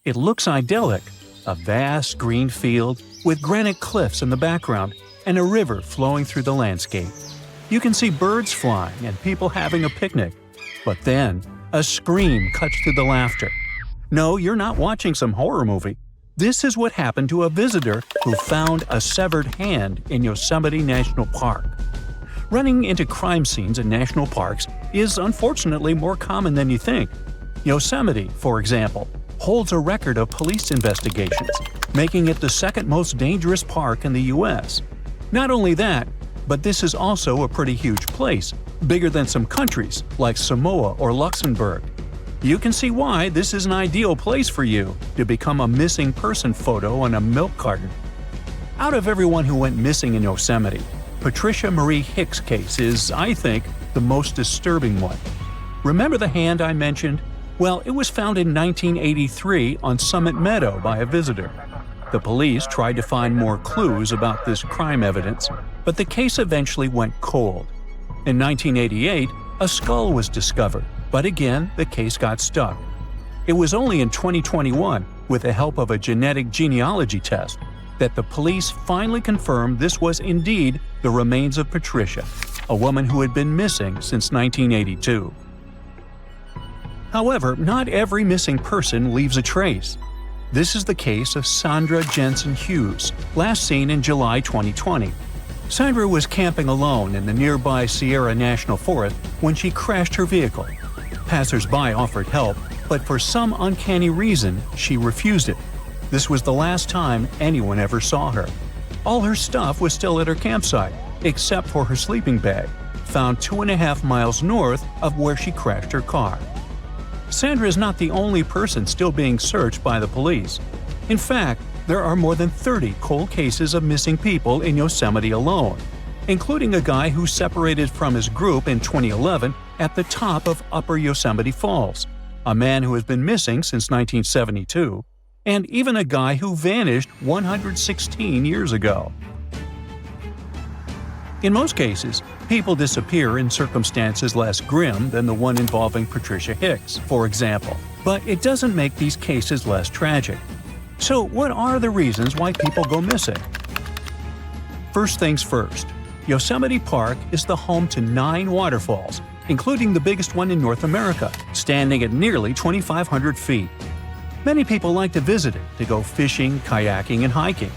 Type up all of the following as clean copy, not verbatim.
It looks idyllic, a vast green field with granite cliffs in the background and a river flowing through the landscape. You can see birds flying and people having a picnic. But then, a scream cuts through the laughter. No, you're not watching some horror movie. This is what happened to a visitor who found a severed hand in Yosemite National Park. Running into crime scenes in national parks is unfortunately more common than you think. Yosemite, for example, holds a record of police investigations, making it the second most dangerous park in the U.S. Not only that, but this is also a pretty huge place, bigger than some countries like Samoa or Luxembourg. You can see why this is an ideal place for you to become a missing person photo on a milk carton. Out of everyone who went missing in Yosemite, Patricia Marie Hicks' case is, I think, the most disturbing one. Remember the hand I mentioned? Well, it was found in 1983 on Summit Meadow by a visitor. The police tried to find more clues about this crime evidence, but the case eventually went cold. In 1988, a skull was discovered, but again, the case got stuck. It was only in 2021, with the help of a genetic genealogy test, that the police finally confirmed this was indeed the remains of Patricia, a woman who had been missing since 1982. However, not every missing person leaves a trace. This is the case of Sandra Jensen Hughes, last seen in July 2020. Sandra was camping alone in the nearby Sierra National Forest when she crashed her vehicle. Passers-by offered help, but for some uncanny reason, she refused it. This was the last time anyone ever saw her. All her stuff was still at her campsite, except for her sleeping bag, found 2.5 miles north of where she crashed her car. Sandra is not the only person still being searched by the police. In fact, there are more than 30 cold cases of missing people in Yosemite alone, including a guy who separated from his group in 2011 at the top of Upper Yosemite Falls, a man who has been missing since 1972, and even a guy who vanished 116 years ago. In most cases, people disappear in circumstances less grim than the one involving Patricia Hicks, for example, but it doesn't make these cases less tragic. So what are the reasons why people go missing? First things first, Yosemite Park is the home to 9 waterfalls, including the biggest one in North America, standing at nearly 2,500 feet. Many people like to visit it to go fishing, kayaking, and hiking.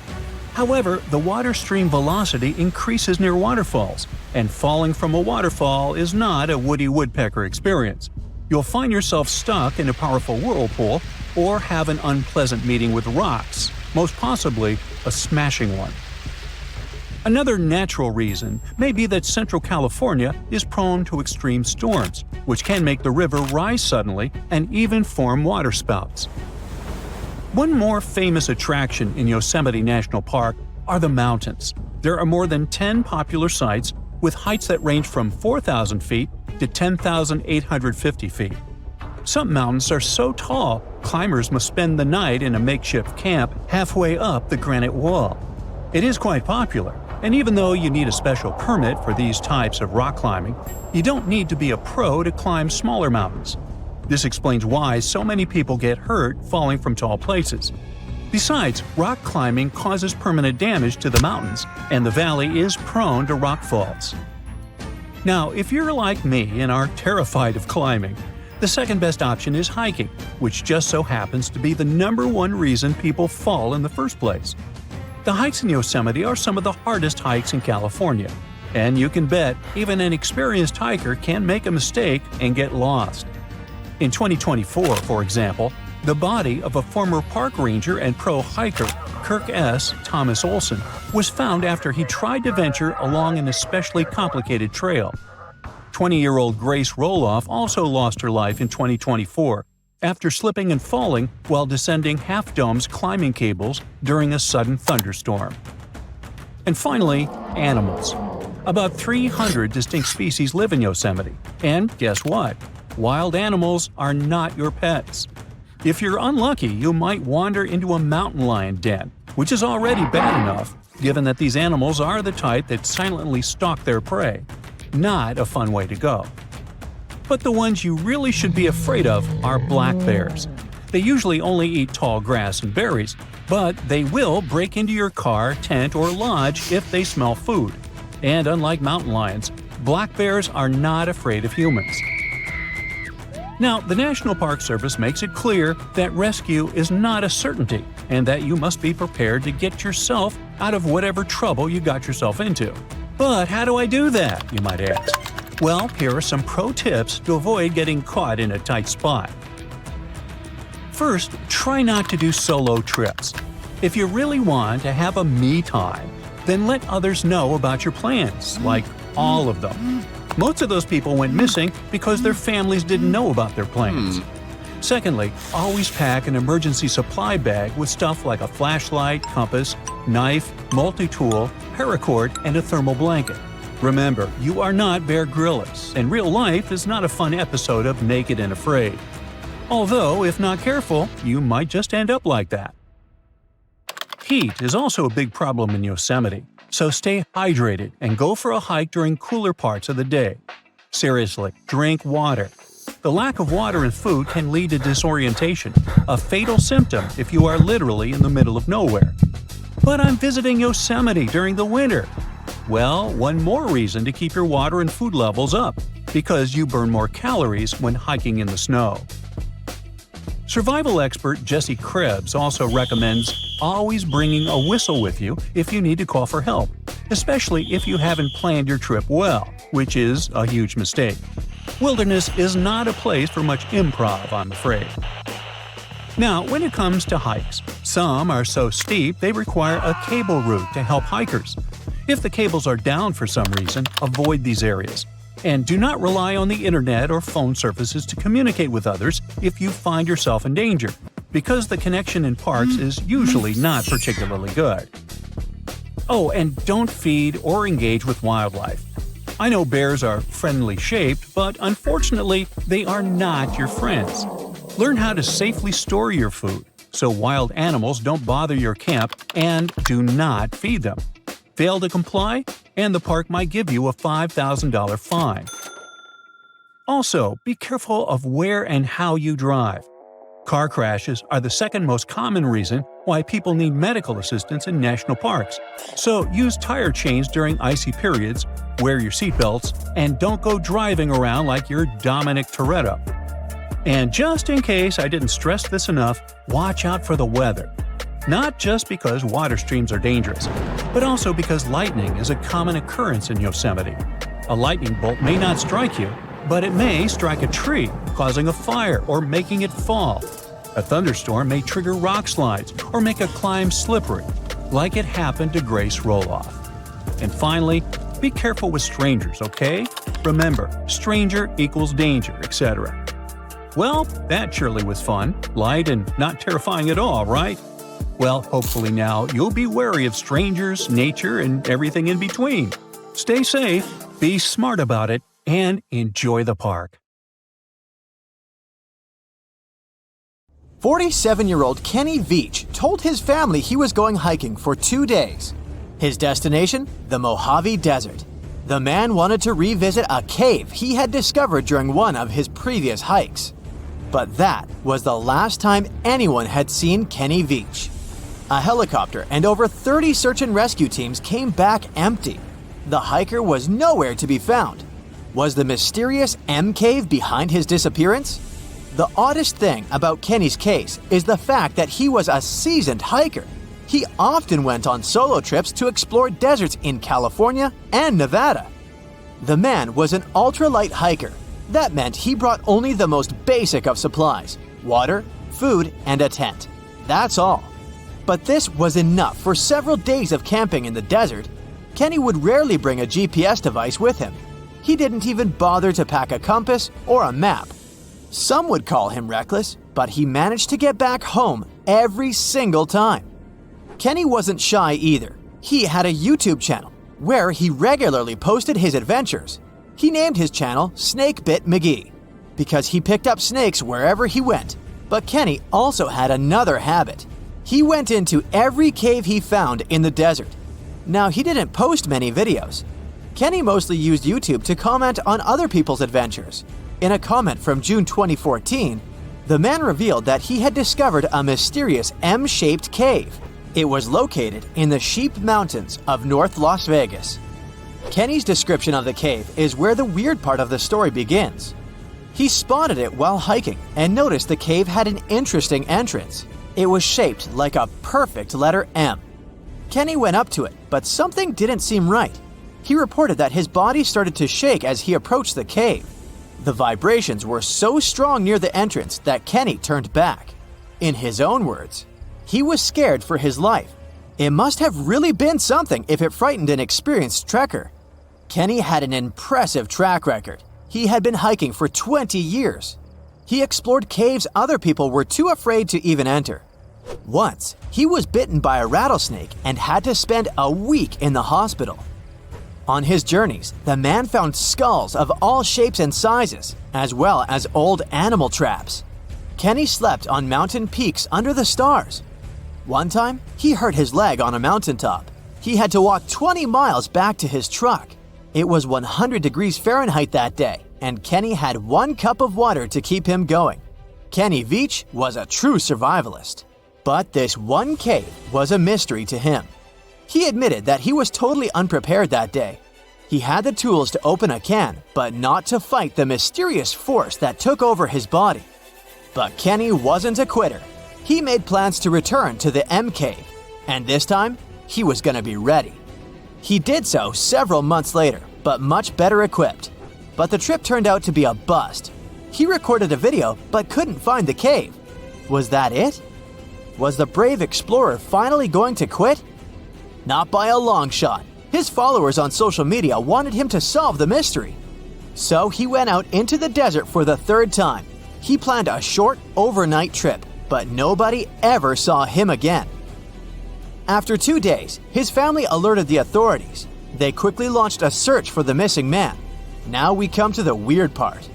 However, the water stream velocity increases near waterfalls, and falling from a waterfall is not a Woody Woodpecker experience. You'll find yourself stuck in a powerful whirlpool or have an unpleasant meeting with rocks, most possibly a smashing one. Another natural reason may be that Central California is prone to extreme storms, which can make the river rise suddenly and even form waterspouts. One more famous attraction in Yosemite National Park are the mountains. There are more than 10 popular sites with heights that range from 4,000 feet to 10,850 feet. Some mountains are so tall, climbers must spend the night in a makeshift camp halfway up the granite wall. It is quite popular, and even though you need a special permit for these types of rock climbing, you don't need to be a pro to climb smaller mountains. This explains why so many people get hurt falling from tall places. Besides, rock climbing causes permanent damage to the mountains, and the valley is prone to rock falls. Now, if you're like me and are terrified of climbing, the second best option is hiking, which just so happens to be the #1 reason people fall in the first place. The hikes in Yosemite are some of the hardest hikes in California, and you can bet even an experienced hiker can make a mistake and get lost. In 2024, for example, the body of a former park ranger and pro hiker, Kirk S. Thomas Olson, was found after he tried to venture along an especially complicated trail. 20-year-old Grace Roloff also lost her life in 2024 after slipping and falling while descending Half Dome's climbing cables during a sudden thunderstorm. And finally, animals. About 300 distinct species live in Yosemite, and guess what? Wild animals are not your pets. If you're unlucky, you might wander into a mountain lion den, which is already bad enough, given that these animals are the type that silently stalk their prey. Not a fun way to go. But the ones you really should be afraid of are black bears. They usually only eat tall grass and berries, but they will break into your car, tent, or lodge if they smell food. And unlike mountain lions, black bears are not afraid of humans. Now, the National Park Service makes it clear that rescue is not a certainty and that you must be prepared to get yourself out of whatever trouble you got yourself into. But how do I do that, you might ask? Well, here are some pro tips to avoid getting caught in a tight spot. First, try not to do solo trips. If you really want to have a me time, then let others know about your plans, like all of them. Most of those people went missing because their families didn't know about their plans. Secondly, always pack an emergency supply bag with stuff like a flashlight, compass, knife, multi-tool, paracord, and a thermal blanket. Remember, you are not Bear Grylls, and real life is not a fun episode of Naked and Afraid. Although, if not careful, you might just end up like that. Heat is also a big problem in Yosemite, so stay hydrated and go for a hike during cooler parts of the day. Seriously, drink water. The lack of water and food can lead to disorientation, a fatal symptom if you are literally in the middle of nowhere. But I'm visiting Yosemite during the winter. Well, one more reason to keep your water and food levels up, because you burn more calories when hiking in the snow. Survival expert Jesse Krebs also recommends always bringing a whistle with you if you need to call for help, especially if you haven't planned your trip well, which is a huge mistake. Wilderness is not a place for much improv, I'm afraid. Now, when it comes to hikes, some are so steep they require a cable route to help hikers. If the cables are down for some reason, avoid these areas. And do not rely on the internet or phone services to communicate with others if you find yourself in danger, because the connection in parks is usually not particularly good. Oh, and don't feed or engage with wildlife. I know bears are friendly shaped, but unfortunately, they are not your friends. Learn how to safely store your food so wild animals don't bother your camp, and do not feed them. Fail to comply, and the park might give you a $5,000 fine. Also, be careful of where and how you drive. Car crashes are the second most common reason why people need medical assistance in national parks. So use tire chains during icy periods, wear your seatbelts, and don't go driving around like you're Dominic Toretto. And just in case I didn't stress this enough, watch out for the weather. Not just because water streams are dangerous, but also because lightning is a common occurrence in Yosemite. A lightning bolt may not strike you, but it may strike a tree, causing a fire or making it fall. A thunderstorm may trigger rock slides or make a climb slippery, like it happened to Grace Roloff. And finally, be careful with strangers, okay? Remember, stranger equals danger, etc. Well, that surely was fun, light, and not terrifying at all, right? Well, hopefully now you'll be wary of strangers, nature, and everything in between. Stay safe, be smart about it, and enjoy the park. 47-year-old Kenny Veach told his family he was going hiking for 2 days. His destination? The Mojave Desert. The man wanted to revisit a cave he had discovered during one of his previous hikes. But that was the last time anyone had seen Kenny Veach. A helicopter and over 30 search and rescue teams came back empty. The hiker was nowhere to be found. Was the mysterious M Cave behind his disappearance? The oddest thing about Kenny's case is the fact that he was a seasoned hiker. He often went on solo trips to explore deserts in California and Nevada. The man was an ultralight hiker. That meant he brought only the most basic of supplies: water, food, and a tent. That's all. But this was enough for several days of camping in the desert. Kenny would rarely bring a GPS device with him. He didn't even bother to pack a compass or a map. Some would call him reckless, but he managed to get back home every single time. Kenny wasn't shy either. He had a YouTube channel where he regularly posted his adventures. He named his channel Snakebit McGee because he picked up snakes wherever he went. But Kenny also had another habit. He went into every cave he found in the desert. Now, he didn't post many videos. Kenny mostly used YouTube to comment on other people's adventures. In a comment from June 2014, The man revealed that he had discovered a mysterious M-shaped cave. It was located in the Sheep Mountains of North Las Vegas. Kenny's description of the cave is where the weird part of the story begins. He spotted it while hiking and noticed the cave had an interesting entrance. It was shaped like a perfect letter M. Kenny went up to it, but something didn't seem right. He reported that his body started to shake as he approached the cave. The vibrations were so strong near the entrance that Kenny turned back. In his own words, he was scared for his life. It must have really been something if it frightened an experienced trekker. Kenny had an impressive track record. He had been hiking for 20 years. He explored caves other people were too afraid to even enter. Once, he was bitten by a rattlesnake and had to spend a week in the hospital. On his journeys, the man found skulls of all shapes and sizes, as well as old animal traps. Kenny slept on mountain peaks under the stars. One time, he hurt his leg on a mountaintop. He had to walk 20 miles back to his truck. It was 100 degrees Fahrenheit that day, and Kenny had 1 cup of water to keep him going. Kenny Veach was a true survivalist. But this one cave was a mystery to him. He admitted that he was totally unprepared that day. He had the tools to open a can, but not to fight the mysterious force that took over his body. But Kenny wasn't a quitter. He made plans to return to the M cave, and this time, he was gonna be ready. He did so several months later, but much better equipped. But the trip turned out to be a bust. He recorded a video, but couldn't find the cave. Was that it? Was the brave explorer finally going to quit? Not by a long shot. His followers on social media wanted him to solve the mystery. So he went out into the desert for the 3rd time. He planned a short, overnight trip, but nobody ever saw him again. After 2 days, his family alerted the authorities. They quickly launched a search for the missing man. Now we come to the weird part.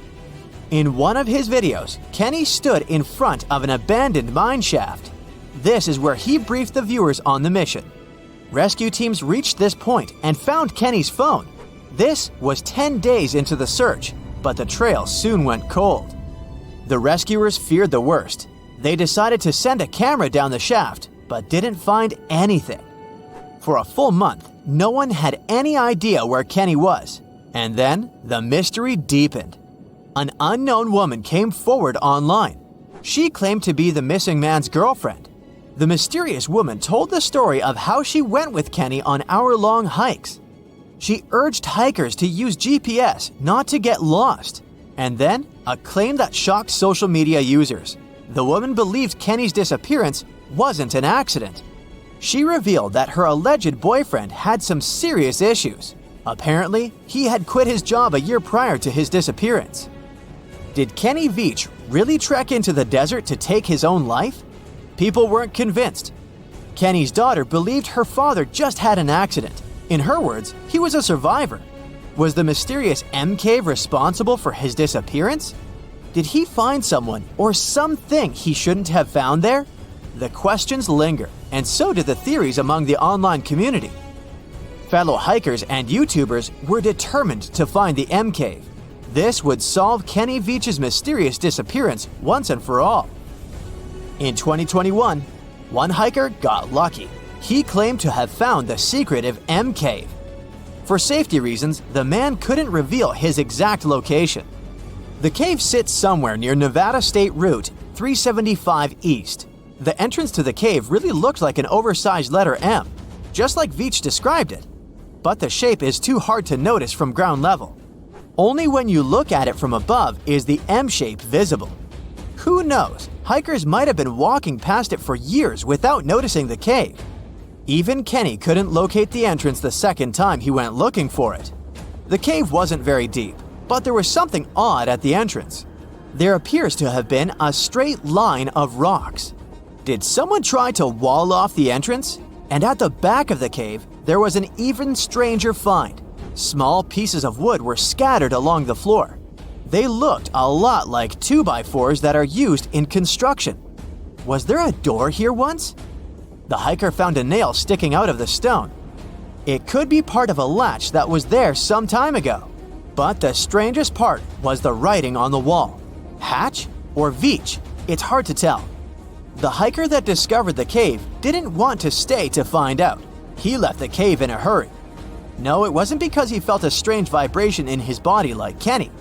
In one of his videos, Kenny stood in front of an abandoned mine shaft. This is where he briefed the viewers on the mission. Rescue teams reached this point and found Kenny's phone. This was 10 days into the search, but the trail soon went cold. The rescuers feared the worst. They decided to send a camera down the shaft, but didn't find anything. For a full month, no one had any idea where Kenny was. And then, the mystery deepened. An unknown woman came forward online. She claimed to be the missing man's girlfriend. The mysterious woman told the story of how she went with Kenny on hour-long hikes. She urged hikers to use GPS not to get lost. And then, a claim that shocked social media users. The woman believed Kenny's disappearance wasn't an accident. She revealed that her alleged boyfriend had some serious issues. Apparently, he had quit his job a year prior to his disappearance. Did Kenny Veach really trek into the desert to take his own life? People weren't convinced. Kenny's daughter believed her father just had an accident. In her words, he was a survivor. Was the mysterious M cave responsible for his disappearance? Did he find someone or something he shouldn't have found there? The questions linger, and so did the theories among the online community. Fellow hikers and YouTubers were determined to find the M cave. This would solve Kenny Veach's mysterious disappearance once and for all. In 2021, one hiker got lucky. He claimed to have found the secretive M cave. For safety reasons, the man couldn't reveal his exact location. The cave sits somewhere near Nevada State Route 375 East. The entrance to the cave really looked like an oversized letter M, just like Veach described it. But the shape is too hard to notice from ground level. Only when you look at it from above is the M shape visible. Who knows? Hikers might have been walking past it for years without noticing the cave. Even Kenny couldn't locate the entrance the second time he went looking for it. The cave wasn't very deep, but there was something odd at the entrance. There appears to have been a straight line of rocks. Did someone try to wall off the entrance? And at the back of the cave, there was an even stranger find. Small pieces of wood were scattered along the floor. They looked a lot like 2x4s that are used in construction. Was there a door here once? The hiker found a nail sticking out of the stone. It could be part of a latch that was there some time ago. But the strangest part was the writing on the wall. Hatch or Veach? It's hard to tell. The hiker that discovered the cave didn't want to stay to find out. He left the cave in a hurry. No, it wasn't because he felt a strange vibration in his body like Kenny.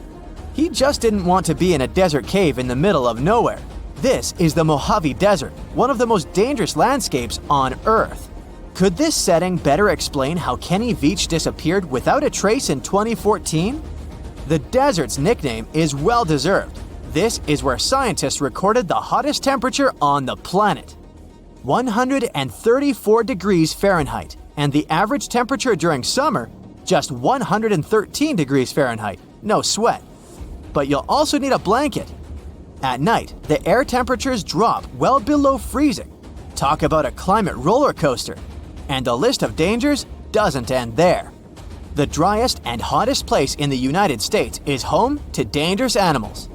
He just didn't want to be in a desert cave in the middle of nowhere. This is the Mojave Desert, one of the most dangerous landscapes on Earth. Could this setting better explain how Kenny Veach disappeared without a trace in 2014? The desert's nickname is well-deserved. This is where scientists recorded the hottest temperature on the planet. 134 degrees Fahrenheit, and the average temperature during summer, just 113 degrees Fahrenheit. No sweat. But you'll also need a blanket. At night, the air temperatures drop well below freezing. Talk about a climate roller coaster. And the list of dangers doesn't end there. The driest and hottest place in the United States is home to dangerous animals.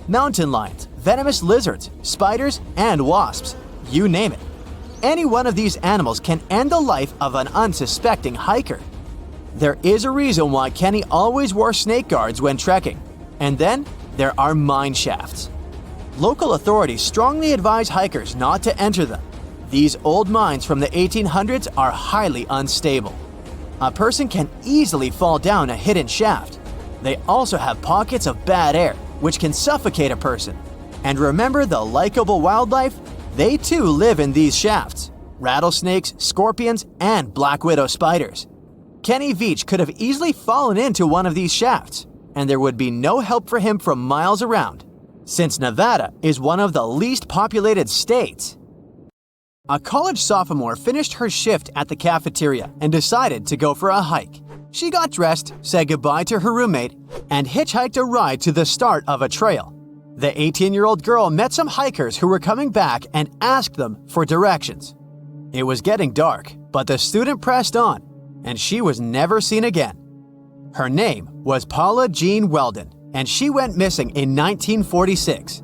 Mountain lions, venomous lizards, spiders, and wasps. You name it. Any one of these animals can end the life of an unsuspecting hiker. There is a reason why Kenny always wore snake guards when trekking. And then there are mine shafts. Local authorities strongly advise hikers not to enter them. These old mines from the 1800s are highly unstable. A person can easily fall down a hidden shaft. They also have pockets of bad air, which can suffocate a person. And remember the likable wildlife? They too live in these shafts. Rattlesnakes, scorpions, and black widow spiders. Kenny Veach could have easily fallen into one of these shafts, and there would be no help for him from miles around, since Nevada is one of the least populated states. A college sophomore finished her shift at the cafeteria and decided to go for a hike. She got dressed, said goodbye to her roommate, and hitchhiked a ride to the start of a trail. The 18-year-old girl met some hikers who were coming back and asked them for directions. It was getting dark, but the student pressed on, and she was never seen again. Her name was Paula Jean Weldon, and she went missing in 1946.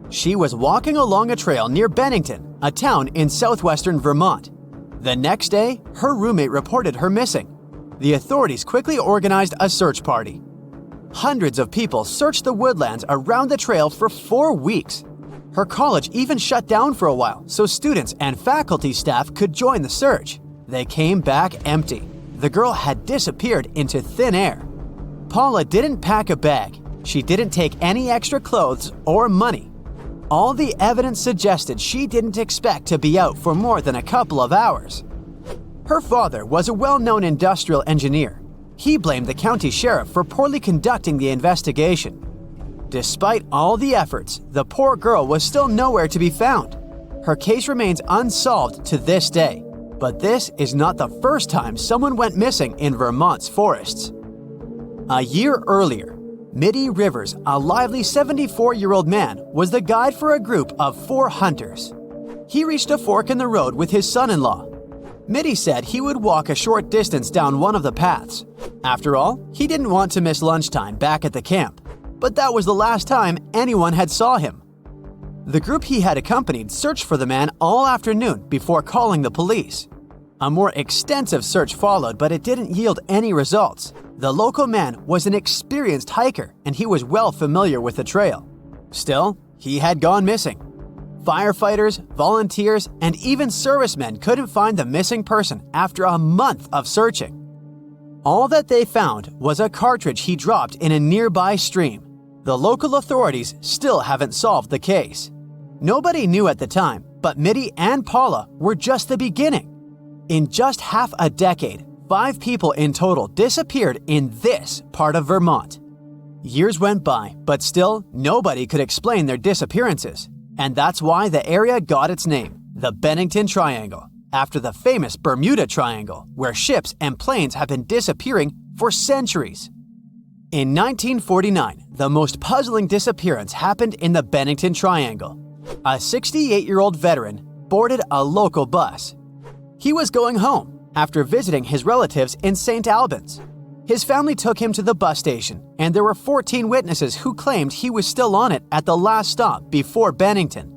She was walking along a trail near Bennington, a town in southwestern Vermont. The next day, her roommate reported her missing. The authorities quickly organized a search party. Hundreds of people searched the woodlands around the trail for 4 weeks. Her college even shut down for a while so students and faculty staff could join the search. They came back empty. The girl had disappeared into thin air. Paula didn't pack a bag. She didn't take any extra clothes or money. All the evidence suggested she didn't expect to be out for more than a couple of hours. Her father was a well-known industrial engineer. He blamed the county sheriff for poorly conducting the investigation. Despite all the efforts, the poor girl was still nowhere to be found. Her case remains unsolved to this day. But this is not the first time someone went missing in Vermont's forests. A year earlier, Mitty Rivers, a lively 74-year-old man, was the guide for a group of 4 hunters. He reached a fork in the road with his son-in-law. Mitty said he would walk a short distance down one of the paths. After all, he didn't want to miss lunchtime back at the camp, but that was the last time anyone had saw him. The group he had accompanied searched for the man all afternoon before calling the police. A more extensive search followed, but it didn't yield any results. The local man was an experienced hiker, and he was well familiar with the trail. Still, he had gone missing. Firefighters, volunteers, and even servicemen couldn't find the missing person after a month of searching. All that they found was a cartridge he dropped in a nearby stream. The local authorities still haven't solved the case. Nobody knew at the time, but Mitty and Paula were just the beginning. In just half a decade, 5 people in total disappeared in this part of Vermont. Years went by, but still nobody could explain their disappearances. And that's why the area got its name, the Bennington Triangle, after the famous Bermuda Triangle, where ships and planes have been disappearing for centuries. In 1949, the most puzzling disappearance happened in the Bennington Triangle. A 68-year-old veteran boarded a local bus. He was going home after visiting his relatives in St. Albans. His family took him to the bus station, and there were 14 witnesses who claimed he was still on it at the last stop before Bennington.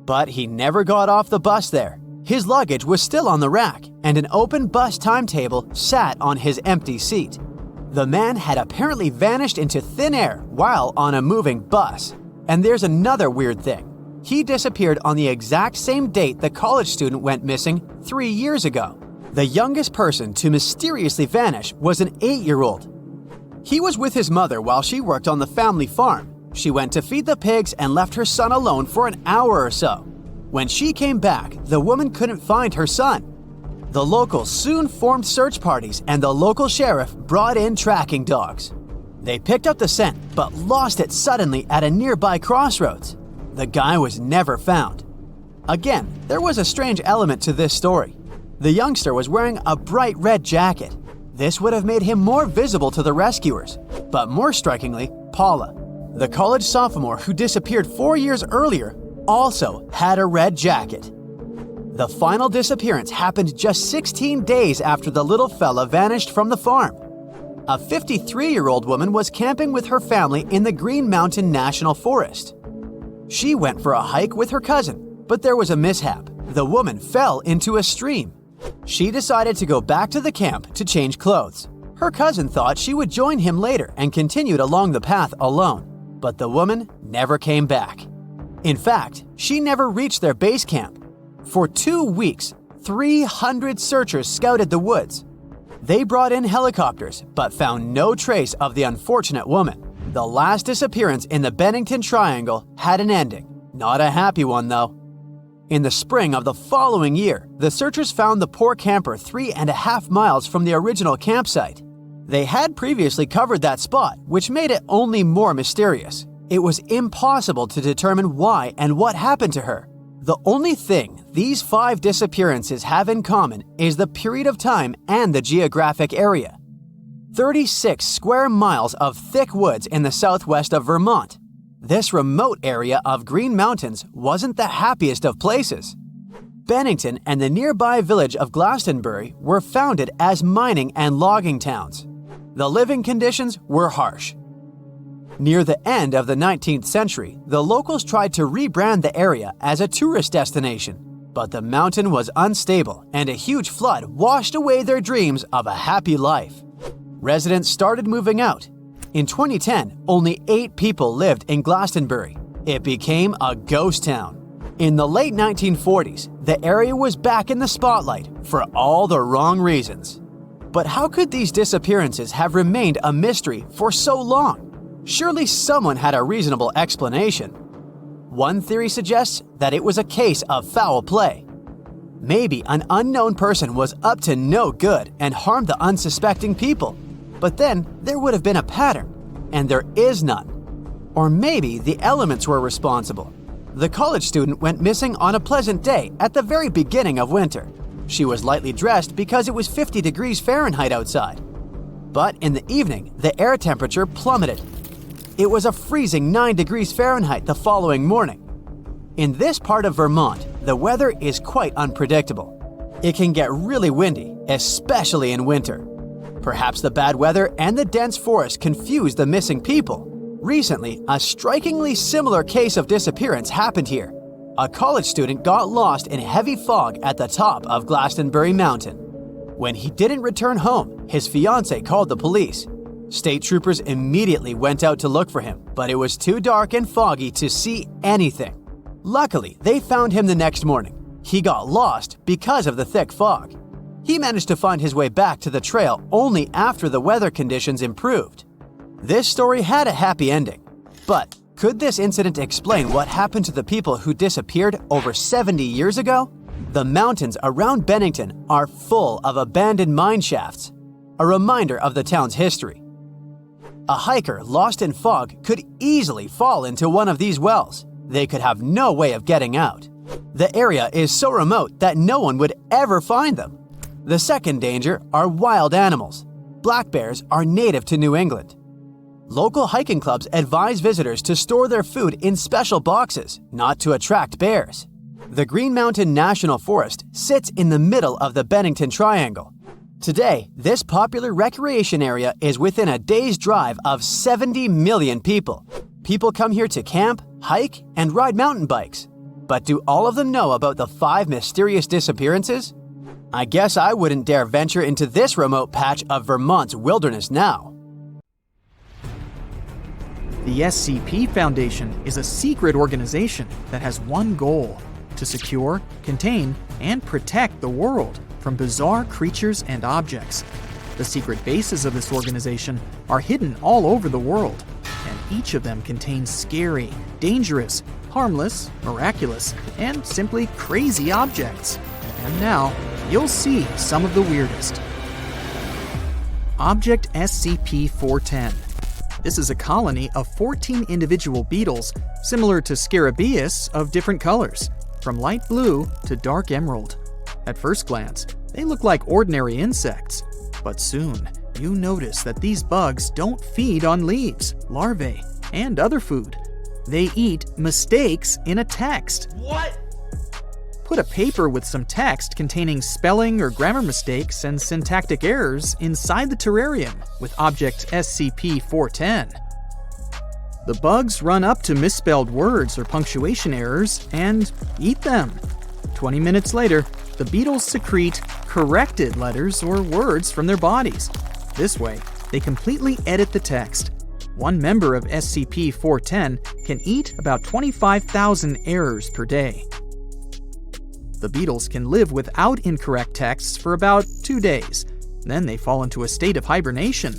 But he never got off the bus there. His luggage was still on the rack, and an open bus timetable sat on his empty seat. The man had apparently vanished into thin air while on a moving bus. And there's another weird thing. He disappeared on the exact same date the college student went missing 3 years ago. The youngest person to mysteriously vanish was an 8-year-old. He was with his mother while she worked on the family farm. She went to feed the pigs and left her son alone for an hour or so. When she came back, the woman couldn't find her son. The locals soon formed search parties and the local sheriff brought in tracking dogs. They picked up the scent but lost it suddenly at a nearby crossroads. The guy was never found. Again, there was a strange element to this story. The youngster was wearing a bright red jacket. This would have made him more visible to the rescuers. But more strikingly, Paula, the college sophomore who disappeared 4 years earlier, also had a red jacket. The final disappearance happened just 16 days after the little fella vanished from the farm. A 53-year-old woman was camping with her family in the Green Mountain National Forest. She went for a hike with her cousin, but there was a mishap. The woman fell into a stream. She decided to go back to the camp to change clothes. Her cousin thought she would join him later and continued along the path alone, but the woman never came back. In fact, she never reached their base camp. For 2 weeks, 300 searchers scouted the woods. They brought in helicopters but found no trace of the unfortunate woman. The last disappearance in the Bennington Triangle had an ending. Not a happy one, though. In the spring of the following year, the searchers found the poor camper 3.5 miles from the original campsite. They had previously covered that spot, which made it only more mysterious. It was impossible to determine why and what happened to her. The only thing these 5 disappearances have in common is the period of time and the geographic area. 36 square miles of thick woods in the southwest of Vermont. This remote area of Green Mountains wasn't the happiest of places. Bennington and the nearby village of Glastonbury were founded as mining and logging towns. The living conditions were harsh. Near the end of the 19th century, the locals tried to rebrand the area as a tourist destination, but the mountain was unstable and a huge flood washed away their dreams of a happy life. Residents started moving out. In 2010, only 8 people lived in Glastonbury. It became a ghost town. In the late 1940s, the area was back in the spotlight for all the wrong reasons. But how could these disappearances have remained a mystery for so long? Surely someone had a reasonable explanation. One theory suggests that it was a case of foul play. Maybe an unknown person was up to no good and harmed the unsuspecting people. But then there would have been a pattern, and there is none. Or maybe the elements were responsible. The college student went missing on a pleasant day at the very beginning of winter. She was lightly dressed because it was 50 degrees Fahrenheit outside. But in the evening, the air temperature plummeted. It was a freezing 9 degrees Fahrenheit the following morning. In this part of Vermont, the weather is quite unpredictable. It can get really windy, especially in winter. Perhaps the bad weather and the dense forest confused the missing people. Recently, a strikingly similar case of disappearance happened here. A college student got lost in heavy fog at the top of Glastonbury Mountain. When he didn't return home, his fiancée called the police. State troopers immediately went out to look for him, but it was too dark and foggy to see anything. Luckily, they found him the next morning. He got lost because of the thick fog. He managed to find his way back to the trail only after the weather conditions improved. This story had a happy ending. But could this incident explain what happened to the people who disappeared over 70 years ago? The mountains around Bennington are full of abandoned mine shafts, a reminder of the town's history. A hiker lost in fog could easily fall into one of these wells. They could have no way of getting out. The area is so remote that no one would ever find them. The second danger are wild animals. Black bears are native to New England. Local hiking clubs advise visitors to store their food in special boxes, not to attract bears. The Green Mountain National Forest sits in the middle of the Bennington Triangle. Today, this popular recreation area is within a day's drive of 70 million people. People come here to camp, hike, and ride mountain bikes. But do all of them know about the 5 mysterious disappearances? I guess I wouldn't dare venture into this remote patch of Vermont's wilderness now. The SCP Foundation is a secret organization that has one goal: to secure, contain, and protect the world from bizarre creatures and objects. The secret bases of this organization are hidden all over the world, and each of them contains scary, dangerous, harmless, miraculous, and simply crazy objects. And now, you'll see some of the weirdest. Object SCP-410. This is a colony of 14 individual beetles, similar to Scarabaeus of different colors, from light blue to dark emerald. At first glance, they look like ordinary insects, but soon you notice that these bugs don't feed on leaves, larvae, and other food. They eat mistakes in a text. What? Put a paper with some text containing spelling or grammar mistakes and syntactic errors inside the terrarium with object SCP-410. The bugs run up to misspelled words or punctuation errors and eat them. 20 minutes later, the beetles secrete corrected letters or words from their bodies. This way, they completely edit the text. One member of SCP-410 can eat about 25,000 errors per day. The beetles can live without incorrect texts for about 2 days. Then they fall into a state of hibernation.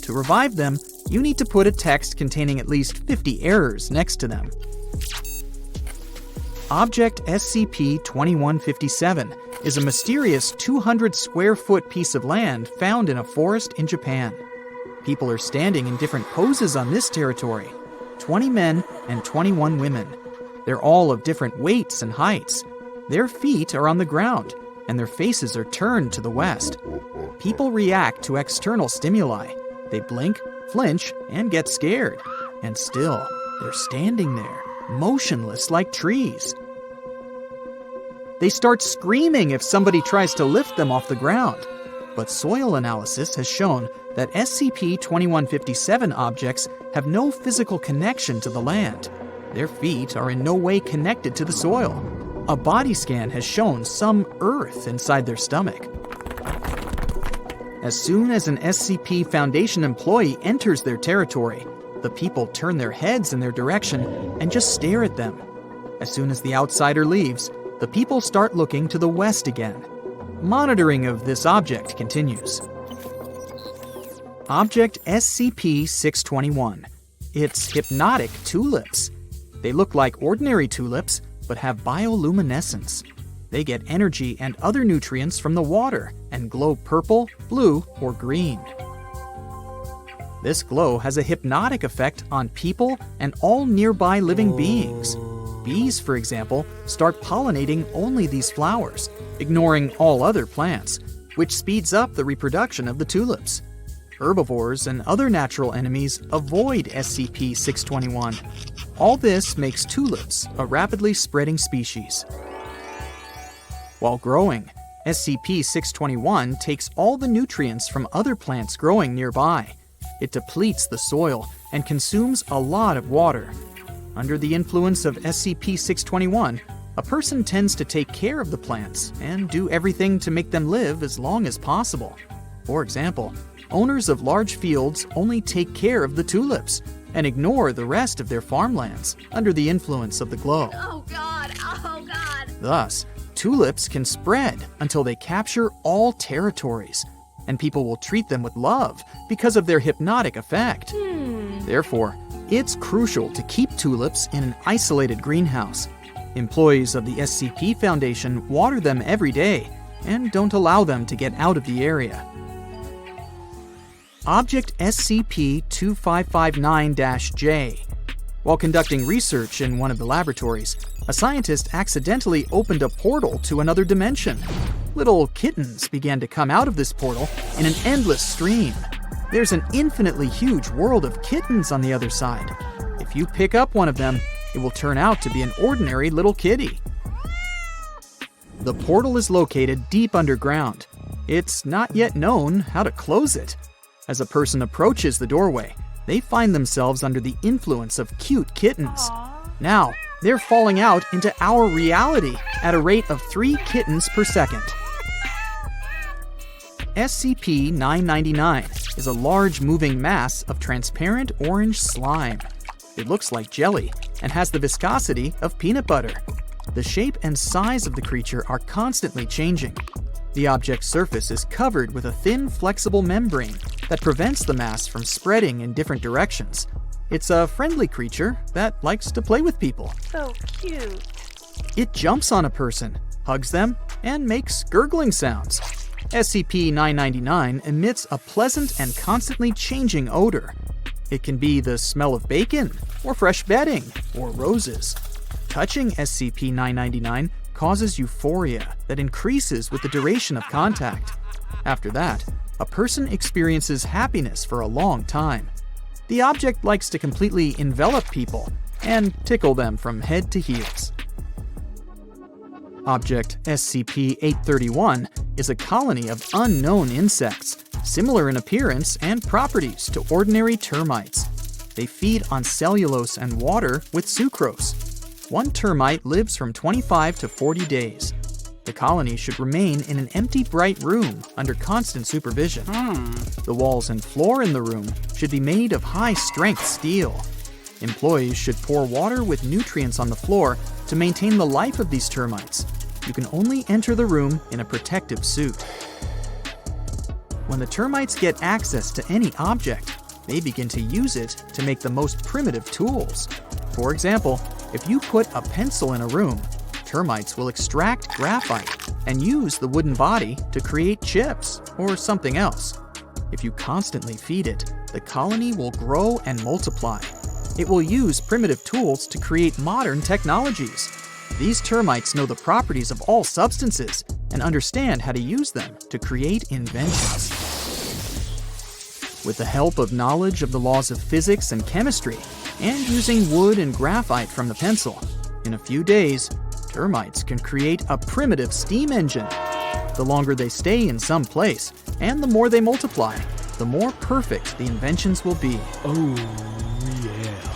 To revive them, you need to put a text containing at least 50 errors next to them. Object SCP-2157 is a mysterious 200 square foot piece of land found in a forest in Japan. People are standing in different poses on this territory. 20 men and 21 women. They're all of different weights and heights. Their feet are on the ground, and their faces are turned to the west. People react to external stimuli. They blink, flinch, and get scared. And still, they're standing there, motionless like trees. They start screaming if somebody tries to lift them off the ground. But soil analysis has shown that SCP-2157 objects have no physical connection to the land. Their feet are in no way connected to the soil. A body scan has shown some earth inside their stomach. As soon as an SCP Foundation employee enters their territory, the people turn their heads in their direction and just stare at them. As soon as the outsider leaves, the people start looking to the west again. Monitoring of this object continues. Object SCP-621. It's hypnotic tulips. They look like ordinary tulips, but have bioluminescence. They get energy and other nutrients from the water and glow purple, blue, or green. This glow has a hypnotic effect on people and all nearby living beings. Bees, for example, start pollinating only these flowers, ignoring all other plants, which speeds up the reproduction of the tulips. Herbivores and other natural enemies avoid SCP-621. All this makes tulips a rapidly spreading species. While growing, SCP-621 takes all the nutrients from other plants growing nearby. It depletes the soil and consumes a lot of water. Under the influence of SCP-621, a person tends to take care of the plants and do everything to make them live as long as possible. For example, owners of large fields only take care of the tulips and ignore the rest of their farmlands under the influence of the glow. Oh God, oh God. Thus, tulips can spread until they capture all territories, and people will treat them with love because of their hypnotic effect. Therefore, it's crucial to keep tulips in an isolated greenhouse. Employees of the SCP Foundation water them every day and don't allow them to get out of the area. Object SCP-2559-J. While conducting research in one of the laboratories, a scientist accidentally opened a portal to another dimension. Little kittens began to come out of this portal in an endless stream. There's an infinitely huge world of kittens on the other side. If you pick up one of them, it will turn out to be an ordinary little kitty. The portal is located deep underground. It's not yet known how to close it. As a person approaches the doorway, they find themselves under the influence of cute kittens. Now, they're falling out into our reality at a rate of 3 kittens per second. SCP-999 is a large moving mass of transparent orange slime. It looks like jelly and has the viscosity of peanut butter. The shape and size of the creature are constantly changing. The object's surface is covered with a thin, flexible membrane that prevents the mass from spreading in different directions. It's a friendly creature that likes to play with people. So cute. It jumps on a person, hugs them, and makes gurgling sounds. SCP-999 emits a pleasant and constantly changing odor. It can be the smell of bacon, or fresh bedding, or roses. Touching SCP-999 causes euphoria that increases with the duration of contact. After that, a person experiences happiness for a long time. The object likes to completely envelop people and tickle them from head to heels. Object SCP-831 is a colony of unknown insects, similar in appearance and properties to ordinary termites. They feed on cellulose and water with sucrose. One termite lives from 25 to 40 days. The colony should remain in an empty, bright room under constant supervision. The walls and floor in the room should be made of high-strength steel. Employees should pour water with nutrients on the floor to maintain the life of these termites. You can only enter the room in a protective suit. When the termites get access to any object, they begin to use it to make the most primitive tools. For example, if you put a pencil in a room, termites will extract graphite and use the wooden body to create chips or something else. If you constantly feed it, the colony will grow and multiply. It will use primitive tools to create modern technologies. These termites know the properties of all substances and understand how to use them to create inventions. With the help of knowledge of the laws of physics and chemistry, and using wood and graphite from the pencil, in a few days, termites can create a primitive steam engine. The longer they stay in some place, and the more they multiply, the more perfect the inventions will be.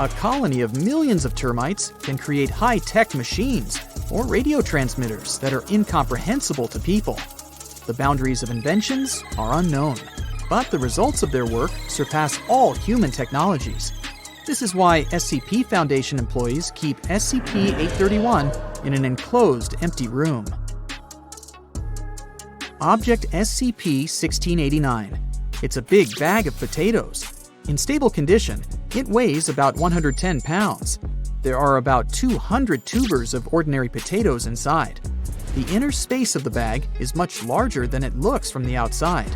A colony of millions of termites can create high-tech machines or radio transmitters that are incomprehensible to people. The boundaries of inventions are unknown, but the results of their work surpass all human technologies. This is why SCP Foundation employees keep SCP-831 in an enclosed, empty room. Object SCP-1689. It's a big bag of potatoes. In stable condition, it weighs about 110 pounds. There are about 200 tubers of ordinary potatoes inside. The inner space of the bag is much larger than it looks from the outside.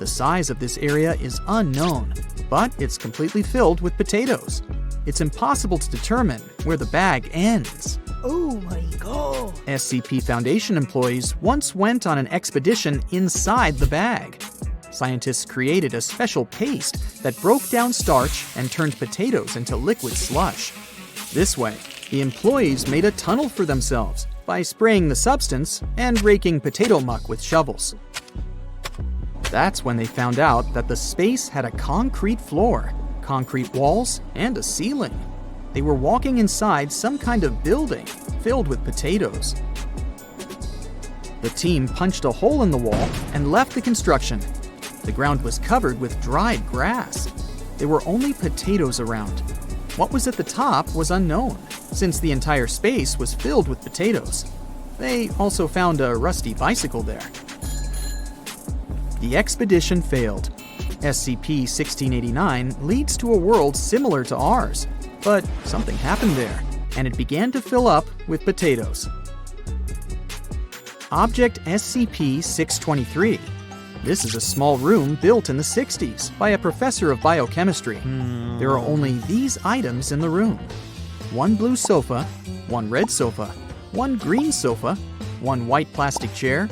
The size of this area is unknown, but it's completely filled with potatoes. It's impossible to determine where the bag ends. Oh my god! SCP Foundation employees once went on an expedition inside the bag. Scientists created a special paste that broke down starch and turned potatoes into liquid slush. This way, the employees made a tunnel for themselves by spraying the substance and raking potato muck with shovels. That's when they found out that the space had a concrete floor, concrete walls, and a ceiling. They were walking inside some kind of building filled with potatoes. The team punched a hole in the wall and left the construction. The ground was covered with dried grass. There were only potatoes around. What was at the top was unknown, since the entire space was filled with potatoes. They also found a rusty bicycle there. The expedition failed. SCP-1689 leads to a world similar to ours, but something happened there, and it began to fill up with potatoes. Object SCP-623. This is a small room built in the 60s by a professor of biochemistry. There are only these items in the room: one blue sofa, one red sofa, one green sofa, one white plastic chair,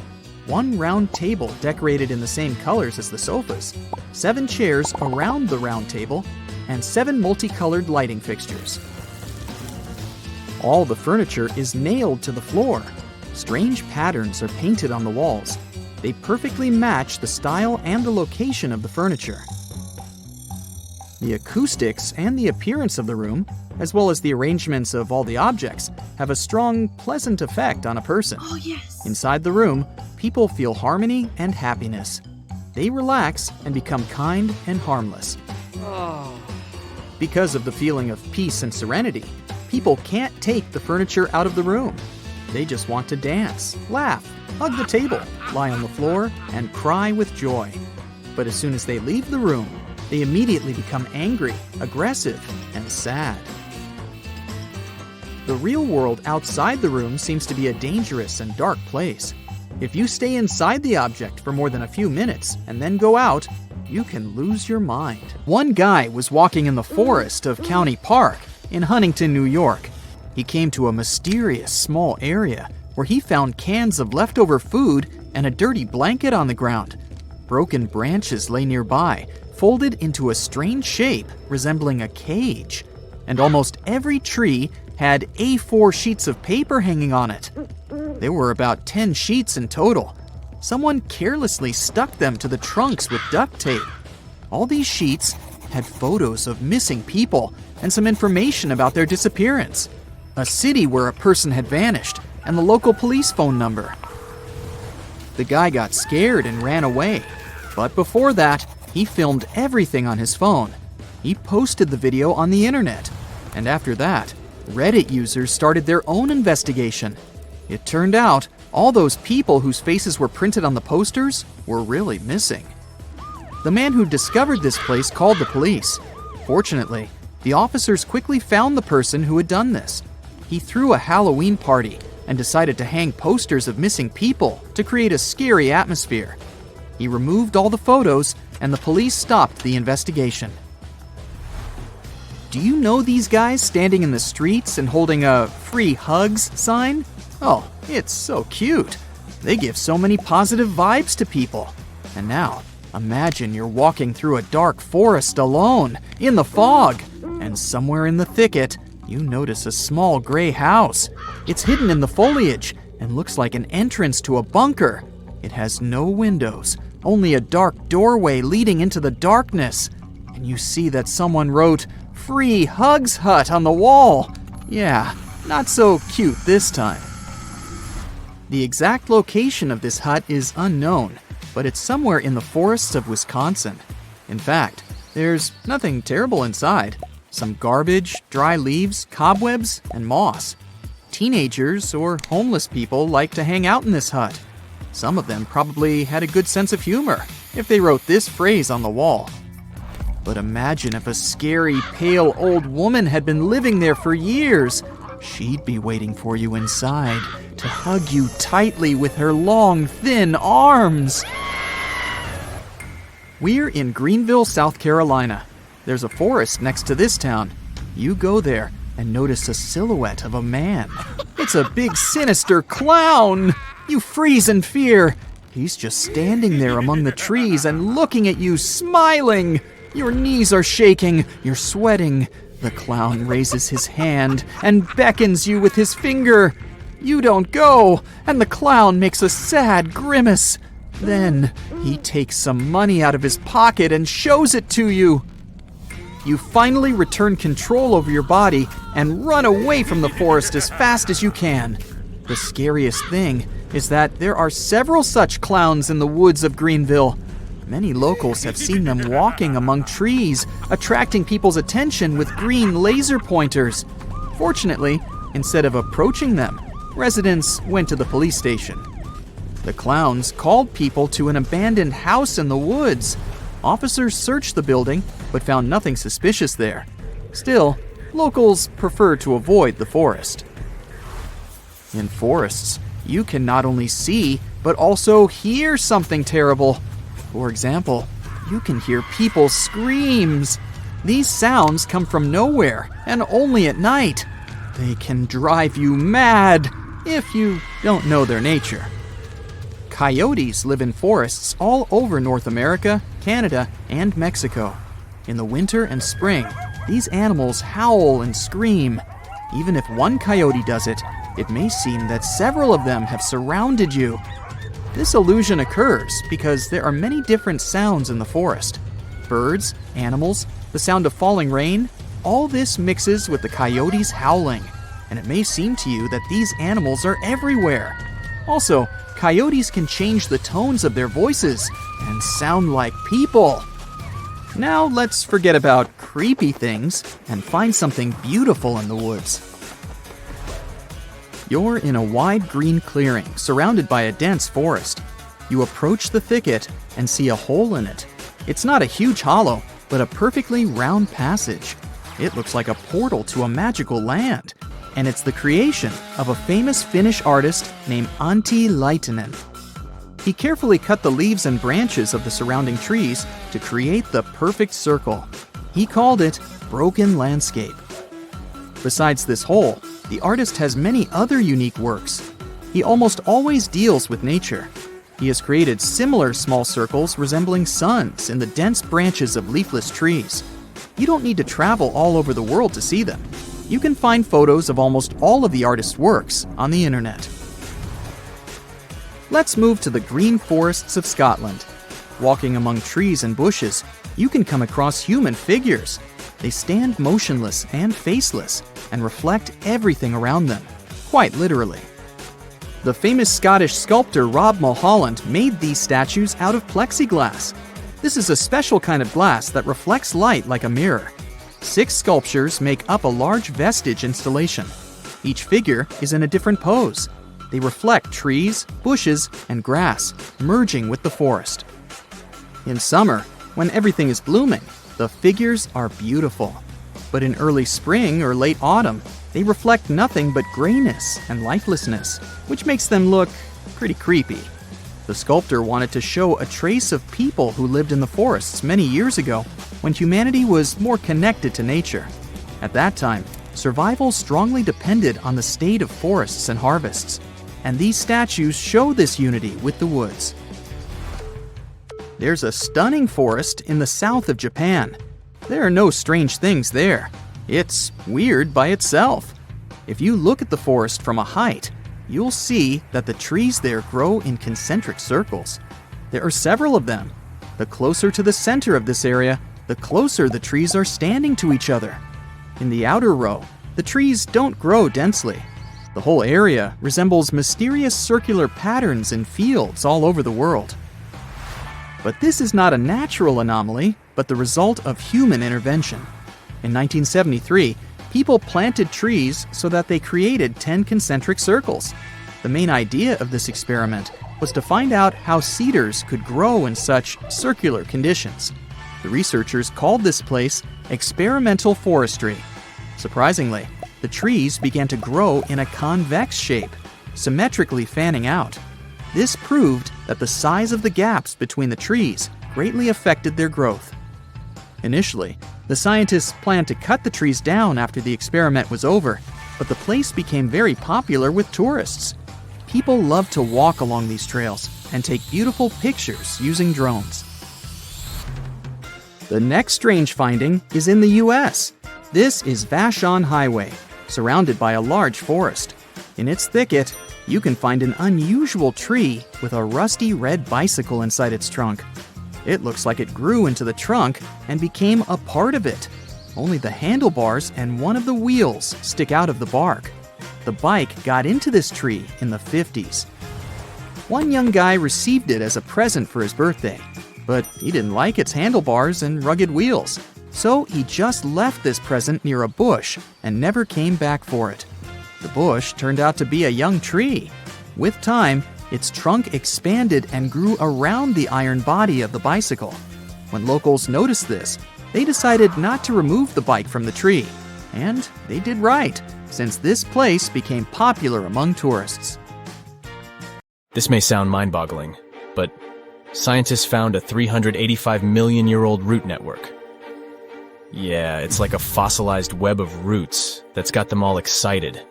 one round table decorated in the same colors as the sofas, 7 chairs around the round table, and 7 multicolored lighting fixtures. All the furniture is nailed to the floor. Strange patterns are painted on the walls. They perfectly match the style and the location of the furniture. The acoustics and the appearance of the room, as well as the arrangements of all the objects, have a strong, pleasant effect on a person. Oh, yes. Inside the room, people feel harmony and happiness. They relax and become kind and harmless. Because of the feeling of peace and serenity, people can't take the furniture out of the room. They just want to dance, laugh, hug the table, lie on the floor, and cry with joy. But as soon as they leave the room, they immediately become angry, aggressive, and sad. The real world outside the room seems to be a dangerous and dark place. If you stay inside the object for more than a few minutes and then go out, you can lose your mind. One guy was walking in the forest of County Park in Huntington, New York. He came to a mysterious small area where he found cans of leftover food and a dirty blanket on the ground. Broken branches lay nearby, folded into a strange shape resembling a cage. And almost every tree had A4 sheets of paper hanging on it. There were about 10 sheets in total. Someone carelessly stuck them to the trunks with duct tape. All these sheets had photos of missing people and some information about their disappearance, a city where a person had vanished, and the local police phone number. The guy got scared and ran away, but before that, he filmed everything on his phone. He posted the video on the internet, and after that, Reddit users started their own investigation. It turned out all those people whose faces were printed on the posters were really missing. The man who discovered this place called the police. Fortunately, the officers quickly found the person who had done this. He threw a Halloween party and decided to hang posters of missing people to create a scary atmosphere. He removed all the photos, and the police stopped the investigation. Do you know these guys standing in the streets and holding a free hugs sign? Oh, it's so cute. They give so many positive vibes to people. And now, imagine you're walking through a dark forest alone, in the fog, and somewhere in the thicket, you notice a small gray house. It's hidden in the foliage and looks like an entrance to a bunker. It has no windows, only a dark doorway leading into the darkness. And you see that someone wrote, "Free Hugs Hut" on the wall. Yeah, not so cute this time. The exact location of this hut is unknown, but it's somewhere in the forests of Wisconsin. In fact, there's nothing terrible inside. Some garbage, dry leaves, cobwebs, and moss. Teenagers or homeless people like to hang out in this hut. Some of them probably had a good sense of humor if they wrote this phrase on the wall. But imagine if a scary, pale old woman had been living there for years. She'd be waiting for you inside to hug you tightly with her long, thin arms. We're in Greenville, South Carolina. There's a forest next to this town. You go there and notice a silhouette of a man. It's a big, sinister clown. You freeze in fear. He's just standing there among the trees and looking at you, smiling. Your knees are shaking. You're sweating. The clown raises his hand and beckons you with his finger. You don't go, and the clown makes a sad grimace. Then he takes some money out of his pocket and shows it to you. You finally return control over your body and run away from the forest as fast as you can. The scariest thing is that there are several such clowns in the woods of Greenville. Many locals have seen them walking among trees, attracting people's attention with green laser pointers. Fortunately, instead of approaching them, residents went to the police station. The clowns called people to an abandoned house in the woods. Officers searched the building, but found nothing suspicious there. Still, locals prefer to avoid the forest. In forests, you can not only see, but also hear something terrible. For example, you can hear people's screams. These sounds come from nowhere and only at night. They can drive you mad if you don't know their nature. Coyotes live in forests all over North America, Canada, and Mexico. In the winter and spring, these animals howl and scream. Even if one coyote does it, it may seem that several of them have surrounded you. This illusion occurs because there are many different sounds in the forest. Birds, animals, the sound of falling rain, all this mixes with the coyotes howling, and it may seem to you that these animals are everywhere. Also, coyotes can change the tones of their voices and sound like people. Now let's forget about creepy things and find something beautiful in the woods. You're in a wide green clearing surrounded by a dense forest. You approach the thicket and see a hole in it. It's not a huge hollow, but a perfectly round passage. It looks like a portal to a magical land, and it's the creation of a famous Finnish artist named Antti Laitinen. He carefully cut the leaves and branches of the surrounding trees to create the perfect circle. He called it Broken Landscape. Besides this hole, the artist has many other unique works. He almost always deals with nature. He has created similar small circles resembling suns in the dense branches of leafless trees. You don't need to travel all over the world to see them. You can find photos of almost all of the artist's works on the internet. Let's move to the green forests of Scotland. Walking among trees and bushes, you can come across human figures. They stand motionless and faceless and reflect everything around them, quite literally. The famous Scottish sculptor Rob Mulholland made these statues out of plexiglass. This is a special kind of glass that reflects light like a mirror. 6 sculptures make up a large vestige installation. Each figure is in a different pose. They reflect trees, bushes, and grass, merging with the forest. In summer, when everything is blooming, the figures are beautiful. But in early spring or late autumn, they reflect nothing but grayness and lifelessness, which makes them look pretty creepy. The sculptor wanted to show a trace of people who lived in the forests many years ago, when humanity was more connected to nature. At that time, survival strongly depended on the state of forests and harvests, and these statues show this unity with the woods. There's a stunning forest in the south of Japan. There are no strange things there. It's weird by itself. If you look at the forest from a height, you'll see that the trees there grow in concentric circles. There are several of them. The closer to the center of this area, the closer the trees are standing to each other. In the outer row, the trees don't grow densely. The whole area resembles mysterious circular patterns in fields all over the world. But this is not a natural anomaly, but the result of human intervention. In 1973, people planted trees so that they created 10 concentric circles. The main idea of this experiment was to find out how cedars could grow in such circular conditions. The researchers called this place experimental forestry. Surprisingly, the trees began to grow in a convex shape, symmetrically fanning out. This proved that the size of the gaps between the trees greatly affected their growth. Initially, the scientists planned to cut the trees down after the experiment was over, but the place became very popular with tourists. People love to walk along these trails and take beautiful pictures using drones. The next strange finding is in the US. This is Vashon Highway, surrounded by a large forest. In its thicket, you can find an unusual tree with a rusty red bicycle inside its trunk. It looks like it grew into the trunk and became a part of it. Only the handlebars and one of the wheels stick out of the bark. The bike got into this tree in the 50s. One young guy received it as a present for his birthday, but he didn't like its handlebars and rugged wheels, so he just left this present near a bush and never came back for it. The bush turned out to be a young tree. With time, its trunk expanded and grew around the iron body of the bicycle. When locals noticed this, they decided not to remove the bike from the tree. And they did right, since this place became popular among tourists. This may sound mind-boggling, but scientists found a 385 million-year-old root network. Yeah, it's like a fossilized web of roots that's got them all excited.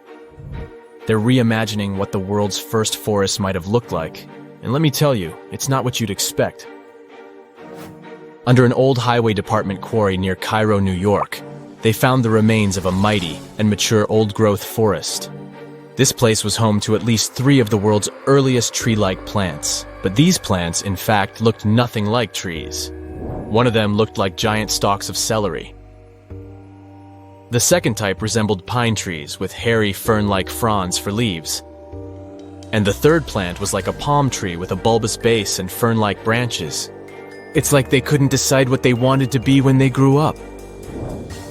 They're reimagining what the world's first forest might have looked like, and let me tell you, it's not what you'd expect. Under an old highway department quarry near Cairo, New York, they found the remains of a mighty and mature old-growth forest. This place was home to at least 3 of the world's earliest tree-like plants, but these plants, in fact, looked nothing like trees. One of them looked like giant stalks of celery. The second type resembled pine trees with hairy fern-like fronds for leaves. And the third plant was like a palm tree with a bulbous base and fern-like branches. It's like they couldn't decide what they wanted to be when they grew up.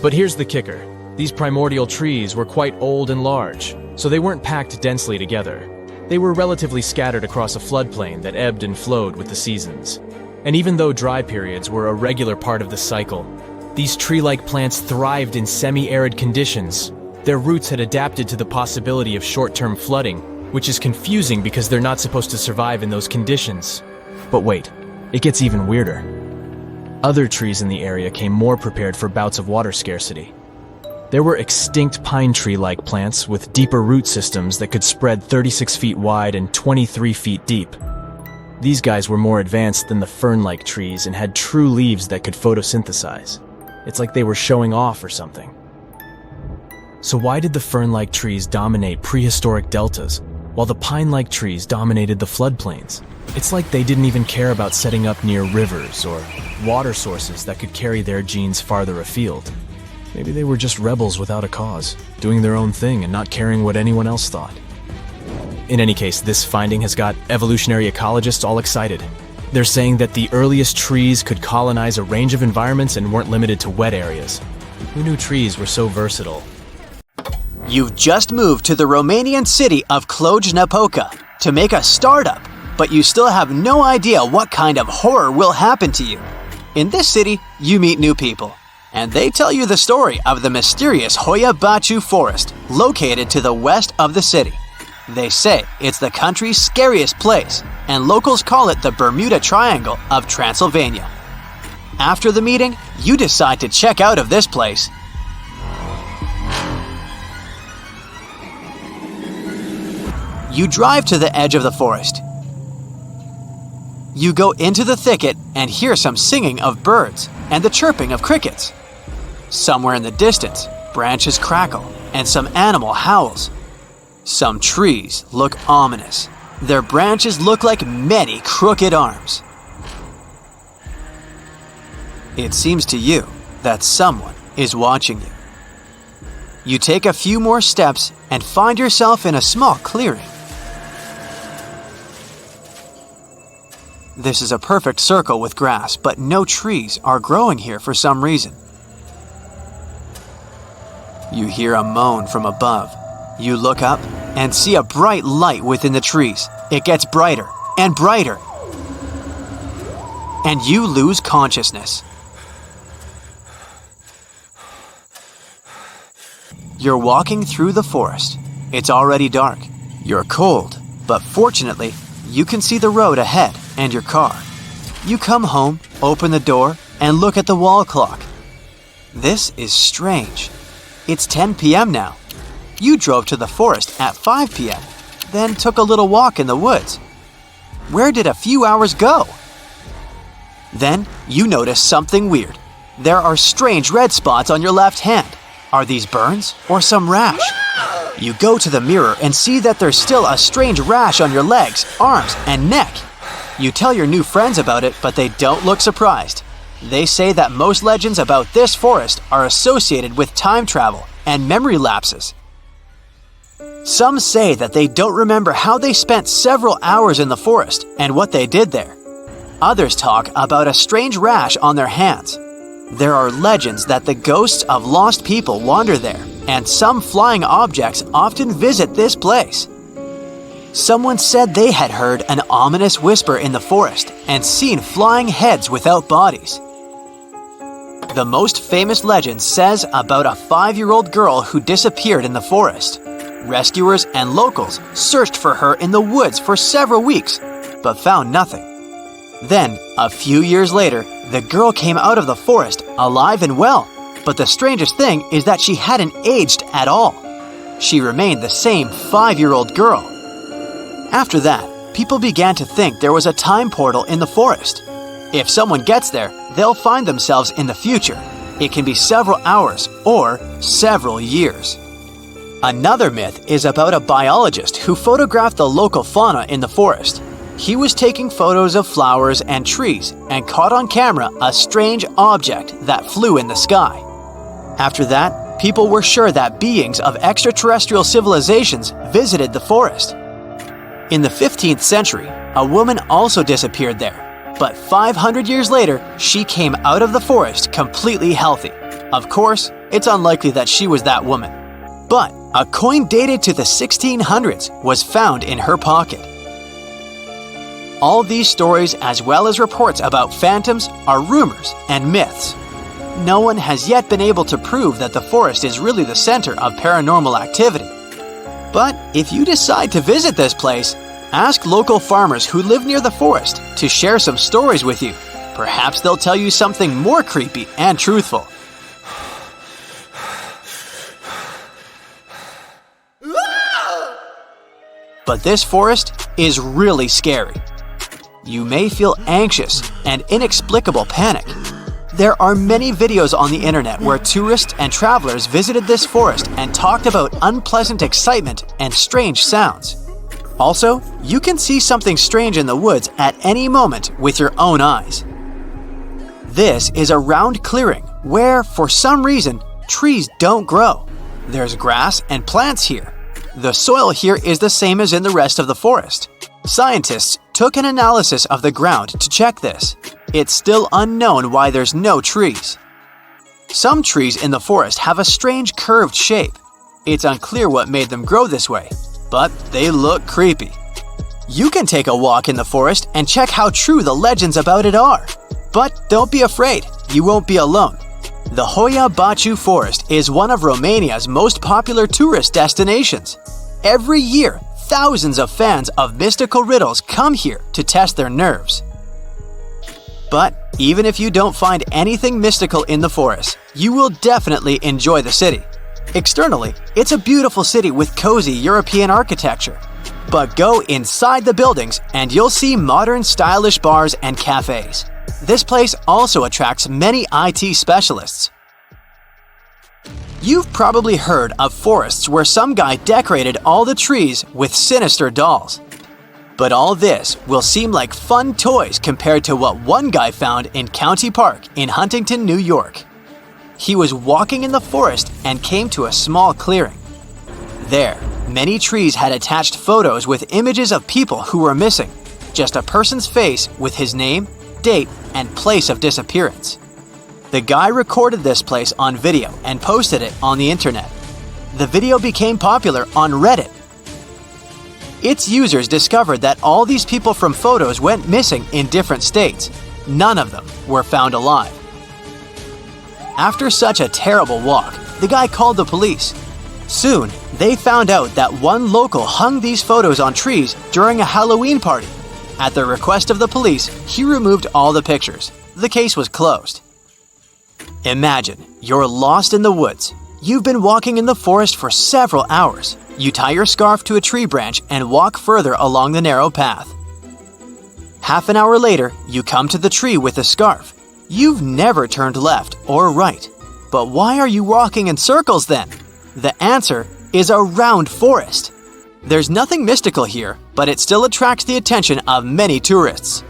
But here's the kicker. These primordial trees were quite old and large, so they weren't packed densely together. They were relatively scattered across a floodplain that ebbed and flowed with the seasons. And even though dry periods were a regular part of the cycle, these tree-like plants thrived in semi-arid conditions. Their roots had adapted to the possibility of short-term flooding, which is confusing because they're not supposed to survive in those conditions. But wait, it gets even weirder. Other trees in the area came more prepared for bouts of water scarcity. There were extinct pine tree-like plants with deeper root systems that could spread 36 feet wide and 23 feet deep. These guys were more advanced than the fern-like trees and had true leaves that could photosynthesize. It's like they were showing off or something. So why did the fern-like trees dominate prehistoric deltas, while the pine-like trees dominated the floodplains? It's like they didn't even care about setting up near rivers or water sources that could carry their genes farther afield. Maybe they were just rebels without a cause, doing their own thing and not caring what anyone else thought. In any case, this finding has got evolutionary ecologists all excited. They're saying that the earliest trees could colonize a range of environments and weren't limited to wet areas. Who knew trees were so versatile? You've just moved to the Romanian city of Cluj-Napoca to make a startup, but you still have no idea what kind of horror will happen to you. In this city, you meet new people, and they tell you the story of the mysterious Hoia Baciu forest located to the west of the city. They say it's the country's scariest place, and locals call it the Bermuda Triangle of Transylvania. After the meeting, you decide to check out of this place. You drive to the edge of the forest. You go into the thicket and hear some singing of birds and the chirping of crickets. Somewhere in the distance, branches crackle and some animal howls. Some trees look ominous. Their branches look like many crooked arms. It seems to you that someone is watching you. You take a few more steps and find yourself in a small clearing. This is a perfect circle with grass, but no trees are growing here for some reason. You hear a moan from above. You look up and see a bright light within the trees. It gets brighter and brighter. And you lose consciousness. You're walking through the forest. It's already dark. You're cold, but fortunately, you can see the road ahead and your car. You come home, open the door, and look at the wall clock. This is strange. It's 10 p.m. now. You drove to the forest at 5 p.m., then took a little walk in the woods. Where did a few hours go? Then you notice something weird. There are strange red spots on your left hand. Are these burns or some rash? You go to the mirror and see that there's still a strange rash on your legs, arms, and neck. You tell your new friends about it, but they don't look surprised. They say that most legends about this forest are associated with time travel and memory lapses. Some say that they don't remember how they spent several hours in the forest and what they did there. Others talk about a strange rash on their hands. There are legends that the ghosts of lost people wander there, and some flying objects often visit this place. Someone said they had heard an ominous whisper in the forest and seen flying heads without bodies. The most famous legend says about a 5-year-old girl who disappeared in the forest. Rescuers and locals searched for her in the woods for several weeks, but found nothing. Then, a few years later, the girl came out of the forest alive and well, but the strangest thing is that she hadn't aged at all. She remained the same 5-year-old girl. After that, people began to think there was a time portal in the forest. If someone gets there, they'll find themselves in the future. It can be several hours or several years. Another myth is about a biologist who photographed the local fauna in the forest. He was taking photos of flowers and trees and caught on camera a strange object that flew in the sky. After that, people were sure that beings of extraterrestrial civilizations visited the forest. In the 15th century, a woman also disappeared there. But 500 years later, she came out of the forest completely healthy. Of course, it's unlikely that she was that woman. But a coin dated to the 1600s was found in her pocket. All these stories, as well as reports about phantoms, are rumors and myths. No one has yet been able to prove that the forest is really the center of paranormal activity. But if you decide to visit this place, ask local farmers who live near the forest to share some stories with you. Perhaps they'll tell you something more creepy and truthful. But this forest is really scary. You may feel anxious and inexplicable panic. There are many videos on the internet where tourists and travelers visited this forest and talked about unpleasant excitement and strange sounds. Also, you can see something strange in the woods at any moment with your own eyes. This is a round clearing where, for some reason, trees don't grow. There's grass and plants here. The soil here is the same as in the rest of the forest. Scientists took an analysis of the ground to check this. It's still unknown why there's no trees. Some trees in the forest have a strange curved shape. It's unclear what made them grow this way, but they look creepy. You can take a walk in the forest and check how true the legends about it are. But don't be afraid, you won't be alone. The Hoia Baciu Forest is one of Romania's most popular tourist destinations. Every year, thousands of fans of mystical riddles come here to test their nerves. But even if you don't find anything mystical in the forest, you will definitely enjoy the city. Externally, it's a beautiful city with cozy European architecture. But go inside the buildings and you'll see modern stylish bars and cafes. This place also attracts many IT specialists. You've probably heard of forests where some guy decorated all the trees with sinister dolls. But all this will seem like fun toys compared to what one guy found in County Park in Huntington, New York. He was walking in the forest and came to a small clearing. There, many trees had attached photos with images of people who were missing, just a person's face with his name, date, and place of disappearance. The guy recorded this place on video and posted it on the internet. The video became popular on Reddit. Its users discovered that all these people from photos went missing in different states. None of them were found alive. After such a terrible walk, the guy called the police. Soon, they found out that one local hung these photos on trees during a Halloween party. At the request of the police, he removed all the pictures. The case was closed. Imagine, you're lost in the woods. You've been walking in the forest for several hours. You tie your scarf to a tree branch and walk further along the narrow path. Half an hour later, you come to the tree with the scarf. You've never turned left or right. But why are you walking in circles then? The answer is a round forest. There's nothing mystical here, but it still attracts the attention of many tourists.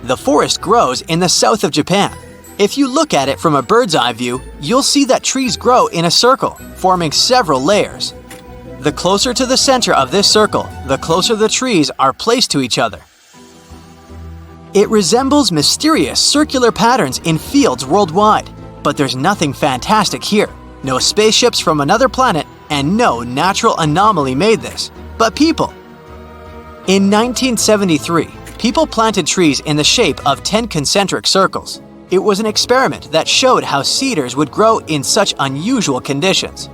The forest grows in the south of Japan. If you look at it from a bird's eye view, you'll see that trees grow in a circle, forming several layers. The closer to the center of this circle, the closer the trees are placed to each other. It resembles mysterious circular patterns in fields worldwide, but there's nothing fantastic here. No spaceships from another planet, and no natural anomaly made this, but people. In 1973, people planted trees in the shape of 10 concentric circles. It was an experiment that showed how cedars would grow in such unusual conditions.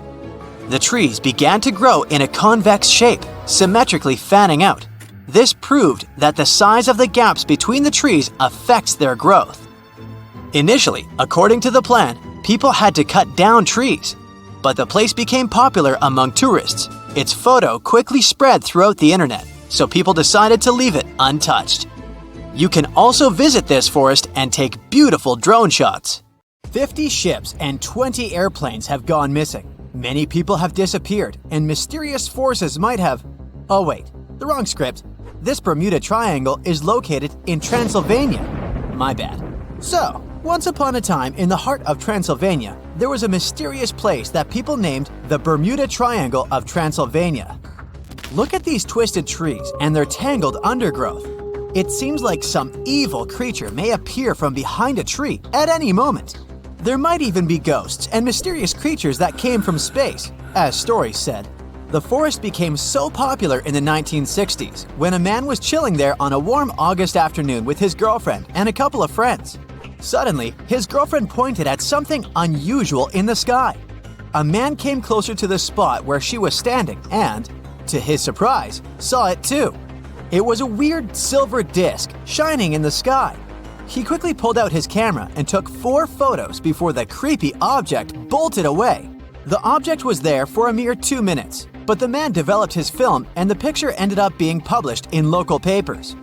The trees began to grow in a convex shape, symmetrically fanning out. This proved that the size of the gaps between the trees affects their growth. Initially, according to the plan, people had to cut down trees, but the place became popular among tourists. Its photo quickly spread throughout the internet, so people decided to leave it untouched. You can also visit this forest and take beautiful drone shots. 50 ships and 20 airplanes have gone missing. Many people have disappeared, and mysterious forces might have... Oh wait, the wrong script. This Bermuda Triangle is located in Transylvania. My bad. So, once upon a time in the heart of Transylvania, there was a mysterious place that people named the Bermuda Triangle of Transylvania. Look at these twisted trees and their tangled undergrowth. It seems like some evil creature may appear from behind a tree at any moment. There might even be ghosts and mysterious creatures that came from space, as stories said. The forest became so popular in the 1960s when a man was chilling there on a warm August afternoon with his girlfriend and a couple of friends. Suddenly, his girlfriend pointed at something unusual in the sky. A man came closer to the spot where she was standing and, to his surprise, saw it too. It was a weird silver disc shining in the sky. He quickly pulled out his camera and took 4 photos before the creepy object bolted away. The object was there for a mere 2 minutes, but the man developed his film and the picture ended up being published in local papers.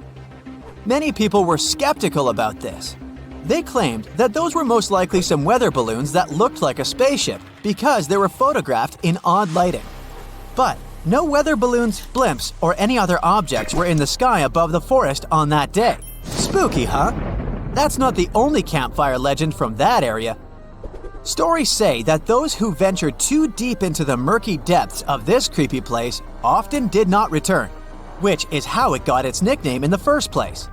Many people were skeptical about this. They claimed that those were most likely some weather balloons that looked like a spaceship because they were photographed in odd lighting. But no weather balloons, blimps, or any other objects were in the sky above the forest on that day. Spooky, huh? That's not the only campfire legend from that area. Stories say that those who ventured too deep into the murky depths of this creepy place often did not return, which is how it got its nickname in the first place.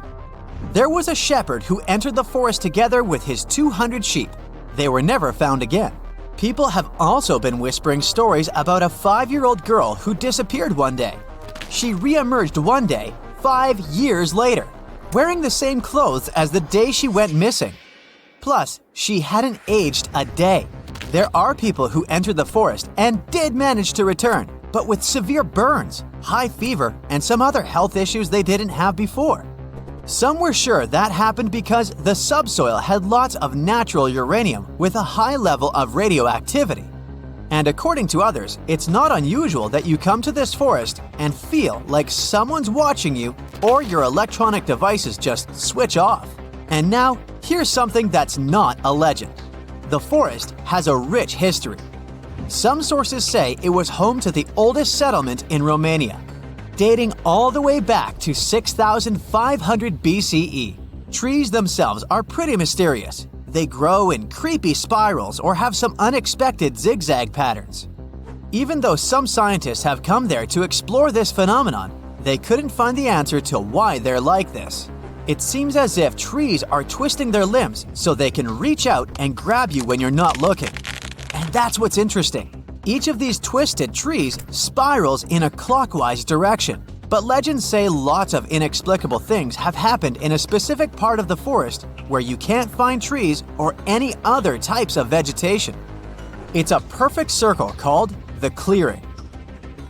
There was a shepherd who entered the forest together with his 200 sheep. They were never found again. People have also been whispering stories about a 5-year-old girl who disappeared one day. She re-emerged one day, 5 years later, wearing the same clothes as the day she went missing. Plus, she hadn't aged a day. There are people who entered the forest and did manage to return, but with severe burns, high fever, and some other health issues they didn't have before. Some were sure that happened because the subsoil had lots of natural uranium with a high level of radioactivity. And according to others, it's not unusual that you come to this forest and feel like someone's watching you or your electronic devices just switch off. And now, here's something that's not a legend. The forest has a rich history. Some sources say it was home to the oldest settlement in Romania, dating all the way back to 6,500 BCE. Trees themselves are pretty mysterious. They grow in creepy spirals or have some unexpected zigzag patterns. Even though some scientists have come there to explore this phenomenon, they couldn't find the answer to why they're like this. It seems as if trees are twisting their limbs so they can reach out and grab you when you're not looking. And that's what's interesting. Each of these twisted trees spirals in a clockwise direction. But legends say lots of inexplicable things have happened in a specific part of the forest where you can't find trees or any other types of vegetation. It's a perfect circle called the clearing.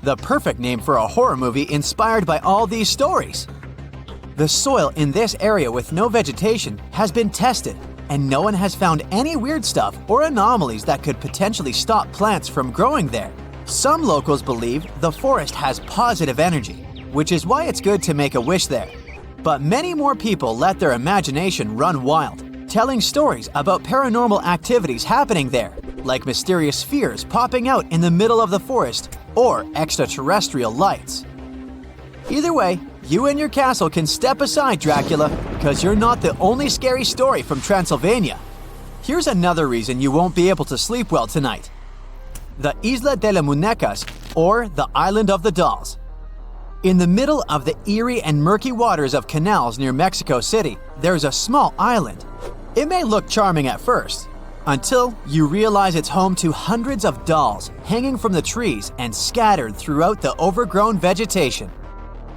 The perfect name for a horror movie inspired by all these stories. The soil in this area with no vegetation has been tested, and no one has found any weird stuff or anomalies that could potentially stop plants from growing there. Some locals believe the forest has positive energy, which is why it's good to make a wish there. But many more people let their imagination run wild, telling stories about paranormal activities happening there, like mysterious spheres popping out in the middle of the forest or extraterrestrial lights. Either way, you and your castle can step aside, Dracula, because you're not the only scary story from Transylvania. Here's another reason you won't be able to sleep well tonight. The Isla de las Muñecas, or the Island of the Dolls. In the middle of the eerie and murky waters of canals near Mexico City, there's a small island. It may look charming at first, until you realize it's home to hundreds of dolls hanging from the trees and scattered throughout the overgrown vegetation.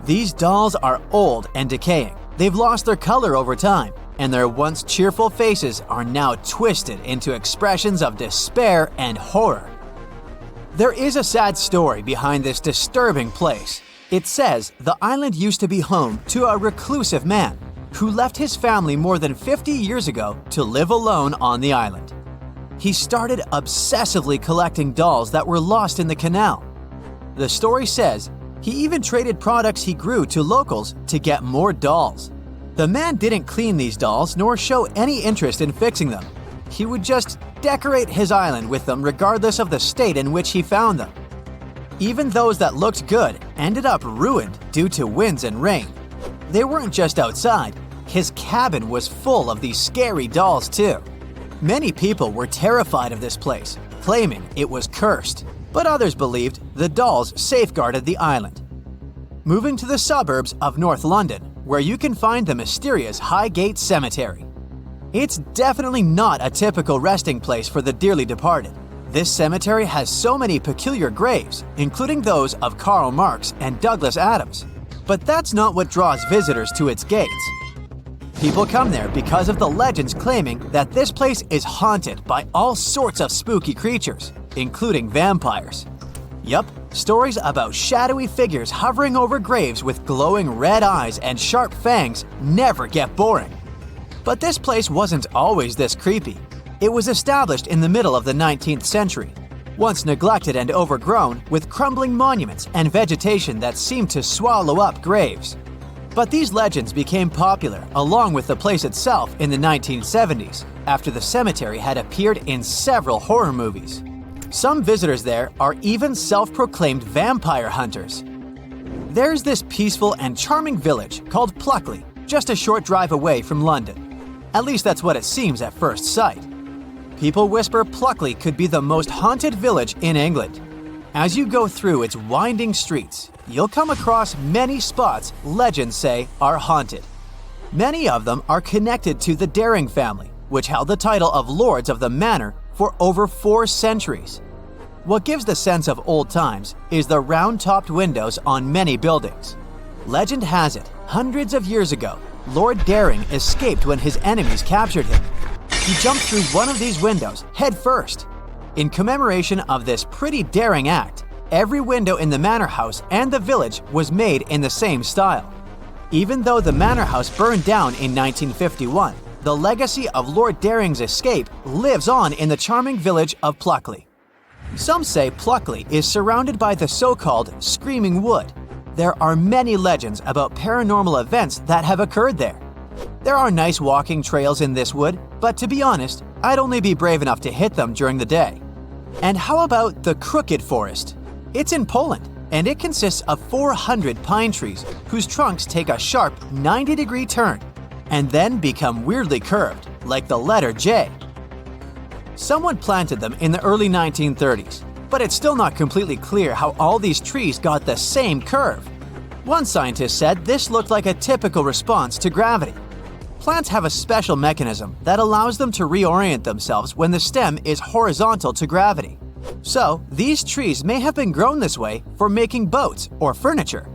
These dolls are old and decaying. They've lost their color over time, and their once cheerful faces are now twisted into expressions of despair and horror. There is a sad story behind this disturbing place. It says the island used to be home to a reclusive man who left his family more than 50 years ago to live alone on the island. He started obsessively collecting dolls that were lost in the canal. The story says he even traded products he grew to locals to get more dolls. The man didn't clean these dolls nor show any interest in fixing them. He would just decorate his island with them regardless of the state in which he found them. Even those that looked good ended up ruined due to winds and rain. They weren't just outside. His cabin was full of these scary dolls too. Many people were terrified of this place, claiming it was cursed. But others believed the dolls safeguarded the island. Moving to the suburbs of North London, where you can find the mysterious Highgate Cemetery. It's definitely not a typical resting place for the dearly departed. This cemetery has so many peculiar graves, including those of Karl Marx and Douglas Adams. But that's not what draws visitors to its gates. People come there because of the legends claiming that this place is haunted by all sorts of spooky creatures, including vampires. Yup, stories about shadowy figures hovering over graves with glowing red eyes and sharp fangs never get boring. But this place wasn't always this creepy. It was established in the middle of the 19th century, once neglected and overgrown with crumbling monuments and vegetation that seemed to swallow up graves. But these legends became popular along with the place itself in the 1970s, after the cemetery had appeared in several horror movies. Some visitors there are even self-proclaimed vampire hunters. There's this peaceful and charming village called Pluckley, just a short drive away from London. At least that's what it seems at first sight. People whisper Pluckley could be the most haunted village in England. As you go through its winding streets, you'll come across many spots legends say are haunted. Many of them are connected to the Daring family, which held the title of Lords of the Manor for over 4 centuries. What gives the sense of old times is the round-topped windows on many buildings. Legend has it, hundreds of years ago, Lord Daring escaped when his enemies captured him. He jumped through one of these windows head first. In commemoration of this pretty daring act, every window in the manor house and the village was made in the same style. Even though the manor house burned down in 1951, the legacy of Lord Daring's escape lives on in the charming village of Pluckley. Some say Pluckley is surrounded by the so-called Screaming Wood. There are many legends about paranormal events that have occurred there. There are nice walking trails in this wood, but to be honest, I'd only be brave enough to hit them during the day. And how about the Crooked Forest? It's in Poland, and it consists of 400 pine trees whose trunks take a sharp 90-degree turn and then become weirdly curved, like the letter J. Someone planted them in the early 1930s, but it's still not completely clear how all these trees got the same curve. One scientist said this looked like a typical response to gravity. Plants have a special mechanism that allows them to reorient themselves when the stem is horizontal to gravity. So, these trees may have been grown this way for making boats or furniture.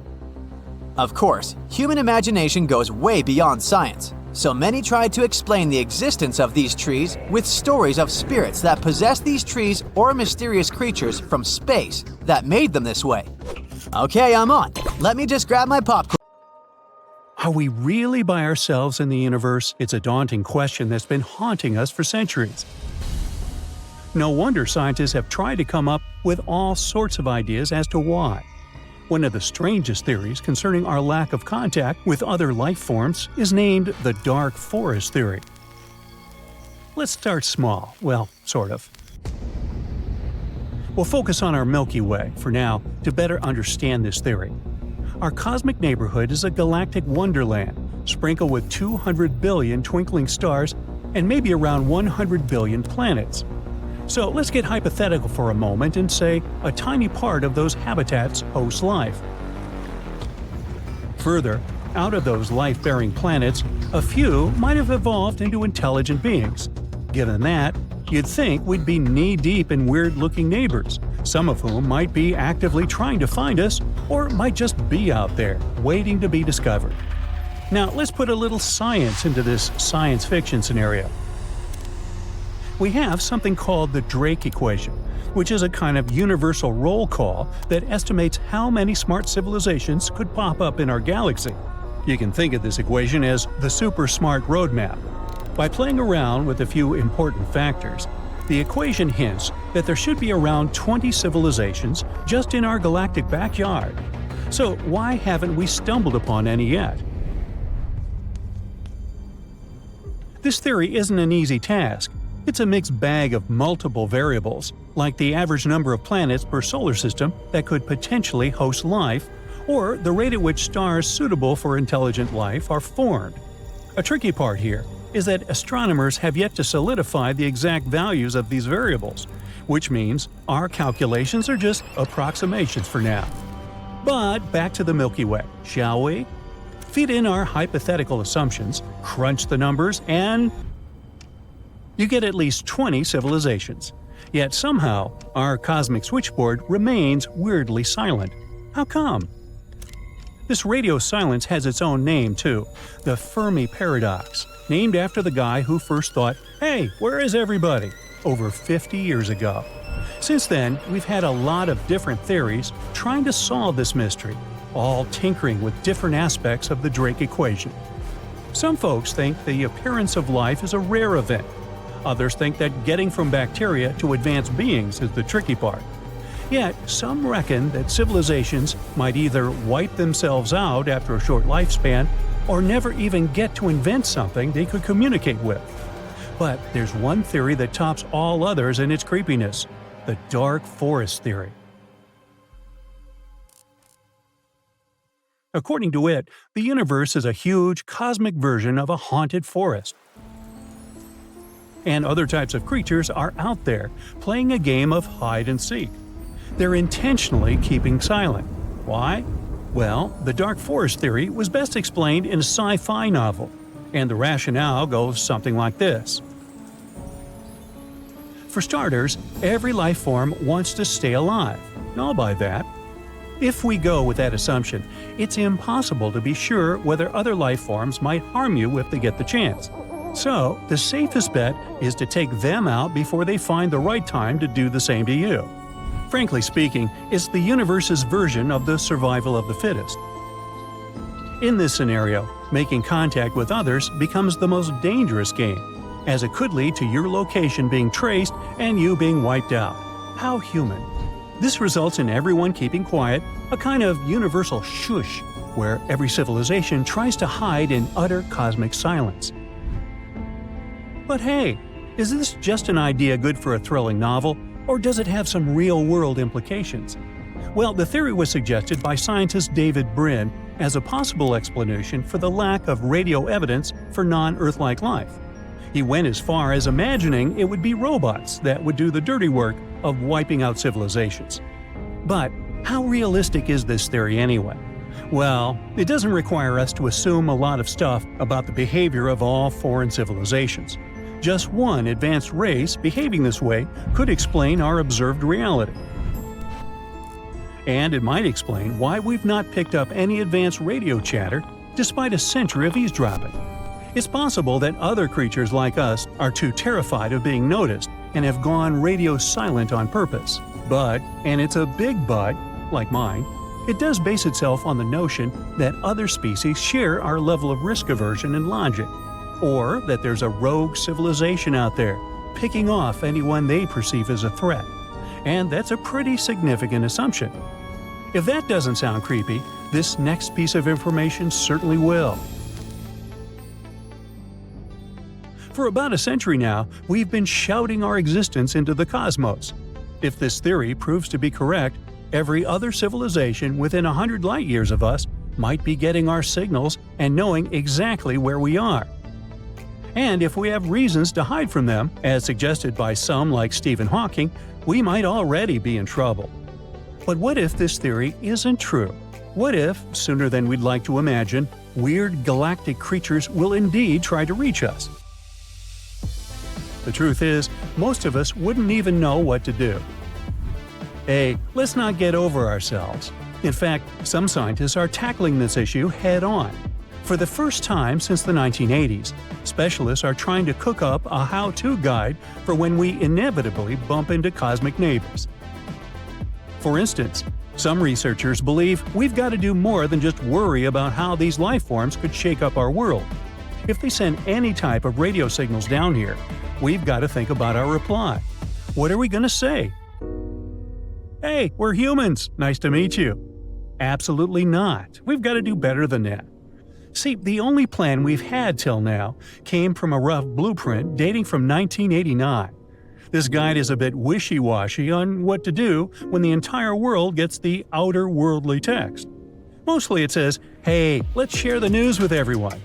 Of course, human imagination goes way beyond science, so many tried to explain the existence of these trees with stories of spirits that possess these trees or mysterious creatures from space that made them this way. Okay, I'm on. Let me just grab my popcorn. Are we really by ourselves in the universe? It's a daunting question that's been haunting us for centuries. No wonder scientists have tried to come up with all sorts of ideas as to why. One of the strangest theories concerning our lack of contact with other life forms is named the dark forest theory. Let's start small. Well, sort of. We'll focus on our Milky Way for now to better understand this theory. Our cosmic neighborhood is a galactic wonderland, sprinkled with 200 billion twinkling stars and maybe around 100 billion planets. So let's get hypothetical for a moment and say a tiny part of those habitats hosts life. Further, out of those life-bearing planets, a few might have evolved into intelligent beings. Given that, you'd think we'd be knee-deep in weird-looking neighbors, some of whom might be actively trying to find us or might just be out there, waiting to be discovered. Now, let's put a little science into this science fiction scenario. We have something called the Drake equation, which is a kind of universal roll call that estimates how many smart civilizations could pop up in our galaxy. You can think of this equation as the super smart roadmap. By playing around with a few important factors, the equation hints that there should be around 20 civilizations just in our galactic backyard. So why haven't we stumbled upon any yet? This theory isn't an easy task. It's a mixed bag of multiple variables, like the average number of planets per solar system that could potentially host life, or the rate at which stars suitable for intelligent life are formed. A tricky part here is that astronomers have yet to solidify the exact values of these variables, which means our calculations are just approximations for now. But back to the Milky Way, shall we? Feed in our hypothetical assumptions, crunch the numbers, and you get at least 20 civilizations. Yet somehow, our cosmic switchboard remains weirdly silent. How come? This radio silence has its own name, too, the Fermi paradox, named after the guy who first thought, "Hey, where is everybody?" over 50 years ago. Since then, we've had a lot of different theories trying to solve this mystery, all tinkering with different aspects of the Drake equation. Some folks think the appearance of life is a rare event. Others think that getting from bacteria to advanced beings is the tricky part. Yet, some reckon that civilizations might either wipe themselves out after a short lifespan or never even get to invent something they could communicate with. But there's one theory that tops all others in its creepiness: the dark forest theory. According to it, the universe is a huge cosmic version of a haunted forest. And other types of creatures are out there, playing a game of hide and seek. They're intentionally keeping silent. Why? Well, the dark forest theory was best explained in a sci-fi novel, and the rationale goes something like this. For starters, every life form wants to stay alive. I'll buy that. If we go with that assumption, it's impossible to be sure whether other life forms might harm you if they get the chance. So, the safest bet is to take them out before they find the right time to do the same to you. Frankly speaking, it's the universe's version of the survival of the fittest. In this scenario, making contact with others becomes the most dangerous game, as it could lead to your location being traced and you being wiped out. How human. This results in everyone keeping quiet, a kind of universal shush, where every civilization tries to hide in utter cosmic silence. But hey, is this just an idea good for a thrilling novel, or does it have some real-world implications? Well, the theory was suggested by scientist David Brin as a possible explanation for the lack of radio evidence for non-Earth-like life. He went as far as imagining it would be robots that would do the dirty work of wiping out civilizations. But how realistic is this theory anyway? Well, it doesn't require us to assume a lot of stuff about the behavior of all foreign civilizations. Just one advanced race behaving this way could explain our observed reality. And it might explain why we've not picked up any advanced radio chatter despite a century of eavesdropping. It's possible that other creatures like us are too terrified of being noticed and have gone radio silent on purpose. But, and it's a big but, like mine, it does base itself on the notion that other species share our level of risk aversion and logic, or that there's a rogue civilization out there, picking off anyone they perceive as a threat. And that's a pretty significant assumption. If that doesn't sound creepy, this next piece of information certainly will. For about a century now, we've been shouting our existence into the cosmos. If this theory proves to be correct, every other civilization within 100 light-years of us might be getting our signals and knowing exactly where we are. And if we have reasons to hide from them, as suggested by some like Stephen Hawking, we might already be in trouble. But what if this theory isn't true? What if, sooner than we'd like to imagine, weird galactic creatures will indeed try to reach us? The truth is, most of us wouldn't even know what to do. Hey, let's not get over ourselves. In fact, some scientists are tackling this issue head-on. For the first time since the 1980s, specialists are trying to cook up a how-to guide for when we inevitably bump into cosmic neighbors. For instance, some researchers believe we've got to do more than just worry about how these life forms could shake up our world. If they send any type of radio signals down here, we've got to think about our reply. What are we going to say? Hey, we're humans. Nice to meet you. Absolutely not. We've got to do better than that. See, the only plan we've had till now came from a rough blueprint dating from 1989. This guide is a bit wishy-washy on what to do when the entire world gets the outer worldly text. Mostly it says, hey, let's share the news with everyone.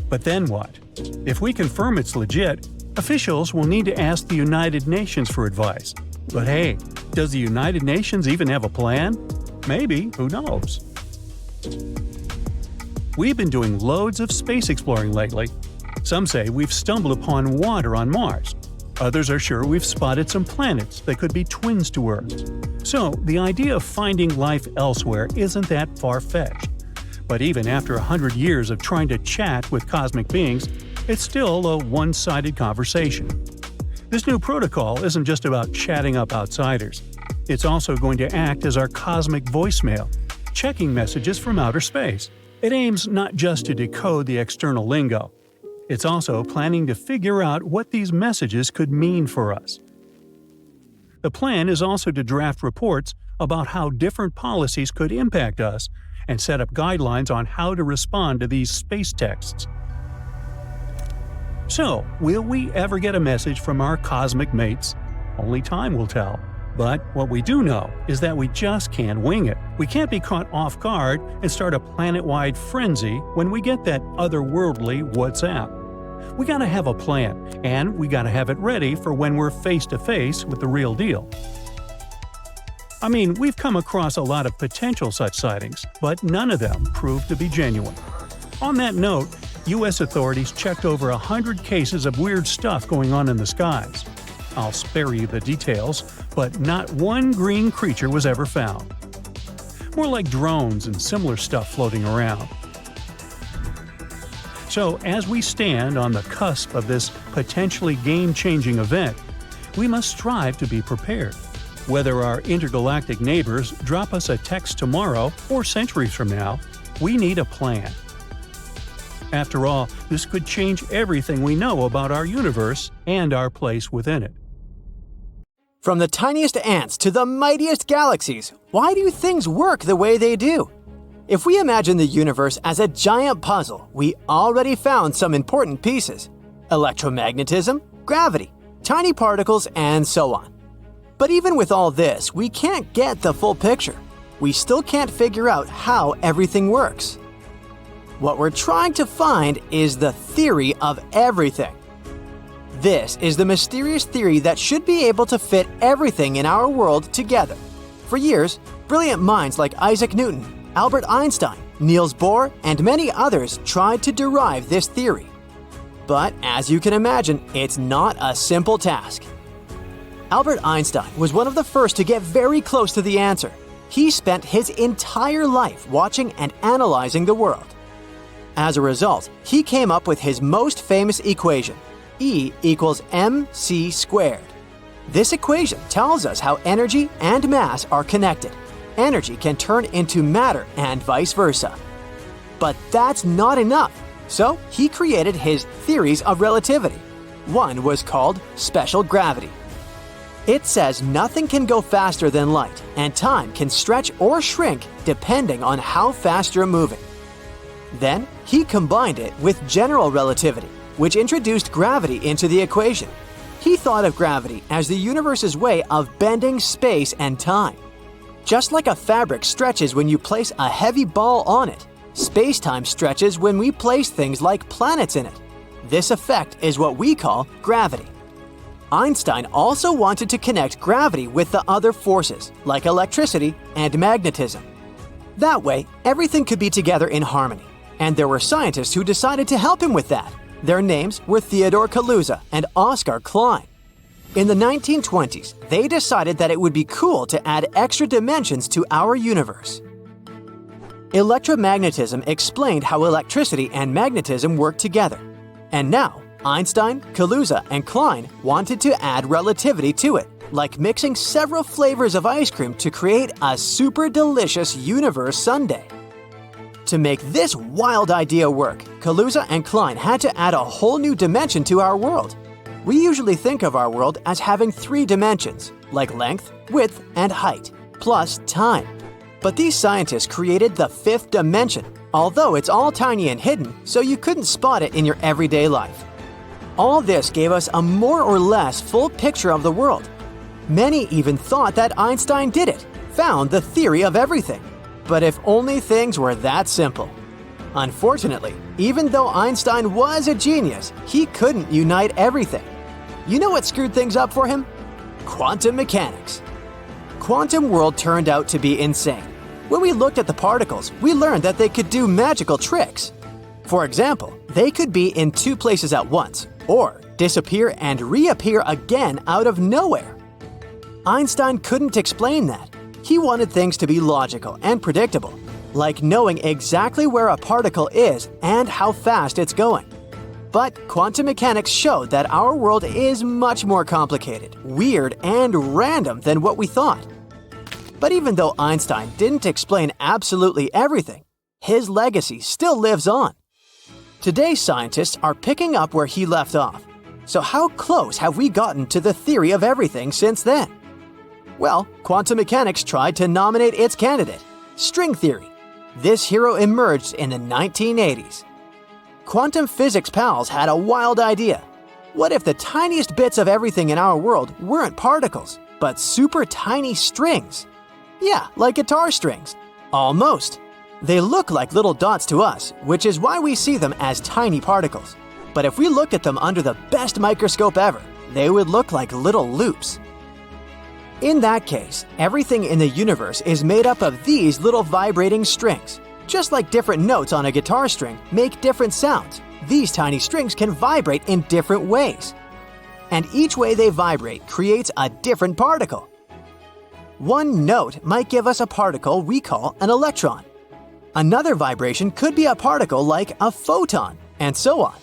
But then what? If we confirm it's legit, officials will need to ask the United Nations for advice. But hey, does the United Nations even have a plan? Maybe, who knows? We've been doing loads of space exploring lately. Some say we've stumbled upon water on Mars. Others are sure we've spotted some planets that could be twins to Earth. So, the idea of finding life elsewhere isn't that far-fetched. But even after 100 years of trying to chat with cosmic beings, it's still a one-sided conversation. This new protocol isn't just about chatting up outsiders. It's also going to act as our cosmic voicemail, checking messages from outer space. It aims not just to decode the external lingo. It's also planning to figure out what these messages could mean for us. The plan is also to draft reports about how different policies could impact us and set up guidelines on how to respond to these space texts. So, will we ever get a message from our cosmic mates? Only time will tell. But what we do know is that we just can't wing it. We can't be caught off guard and start a planet-wide frenzy when we get that otherworldly WhatsApp. We gotta have a plan, and we gotta have it ready for when we're face-to-face with the real deal. I mean, we've come across a lot of potential such sightings, but none of them proved to be genuine. On that note, U.S. authorities checked over 100 cases of weird stuff going on in the skies. I'll spare you the details, but not one green creature was ever found. More like drones and similar stuff floating around. So, as we stand on the cusp of this potentially game-changing event, we must strive to be prepared. Whether our intergalactic neighbors drop us a text tomorrow or centuries from now, we need a plan. After all, this could change everything we know about our universe and our place within it. From the tiniest ants to the mightiest galaxies, why do things work the way they do? If we imagine the universe as a giant puzzle, we already found some important pieces: electromagnetism, gravity, tiny particles, and so on. But even with all this, we can't get the full picture. We still can't figure out how everything works. What we're trying to find is the theory of everything. This is the mysterious theory that should be able to fit everything in our world together. For years, brilliant minds like Isaac Newton, Albert Einstein, Niels Bohr, and many others tried to derive this theory. But as you can imagine, it's not a simple task. Albert Einstein was one of the first to get very close to the answer. He spent his entire life watching and analyzing the world. As a result, he came up with his most famous equation, E equals mc squared. This equation tells us how energy and mass are connected. Energy can turn into matter and vice versa. But that's not enough, so he created his theories of relativity. One was called special gravity. It says nothing can go faster than light, and time can stretch or shrink depending on how fast you're moving. Then, he combined it with general relativity, which introduced gravity into the equation. He thought of gravity as the universe's way of bending space and time. Just like a fabric stretches when you place a heavy ball on it, space-time stretches when we place things like planets in it. This effect is what we call gravity. Einstein also wanted to connect gravity with the other forces, like electricity and magnetism. That way, everything could be together in harmony. And there were scientists who decided to help him with that. Their names were Theodore Kaluza and Oskar Klein. In the 1920s, they decided that it would be cool to add extra dimensions to our universe. Electromagnetism explained how electricity and magnetism work together. And now, Einstein, Kaluza, and Klein wanted to add relativity to it, like mixing several flavors of ice cream to create a super delicious universe sundae. To make this wild idea work, Kaluza and Klein had to add a whole new dimension to our world. We usually think of our world as having 3 dimensions, like length, width, and height, plus time. But these scientists created the 5th dimension, although it's all tiny and hidden, so you couldn't spot it in your everyday life. All this gave us a more or less full picture of the world. Many even thought that Einstein did it, found the theory of everything. But if only things were that simple. Unfortunately, even though Einstein was a genius, he couldn't unite everything. You know what screwed things up for him? Quantum mechanics. Quantum world turned out to be insane. When we looked at the particles, we learned that they could do magical tricks. For example, they could be in two places at once, or disappear and reappear again out of nowhere. Einstein couldn't explain that. He wanted things to be logical and predictable, like knowing exactly where a particle is and how fast it's going. But quantum mechanics showed that our world is much more complicated, weird, and random than what we thought. But even though Einstein didn't explain absolutely everything, his legacy still lives on. Today's scientists are picking up where he left off. So how close have we gotten to the theory of everything since then? Well, quantum mechanics tried to nominate its candidate, string theory. This hero emerged in the 1980s. Quantum physics pals had a wild idea. What if the tiniest bits of everything in our world weren't particles, but super tiny strings? Yeah, like guitar strings. Almost. They look like little dots to us, which is why we see them as tiny particles. But if we looked at them under the best microscope ever, they would look like little loops. In that case, everything in the universe is made up of these little vibrating strings. Just like different notes on a guitar string make different sounds, these tiny strings can vibrate in different ways. And each way they vibrate creates a different particle. One note might give us a particle we call an electron. Another vibration could be a particle like a photon, and so on.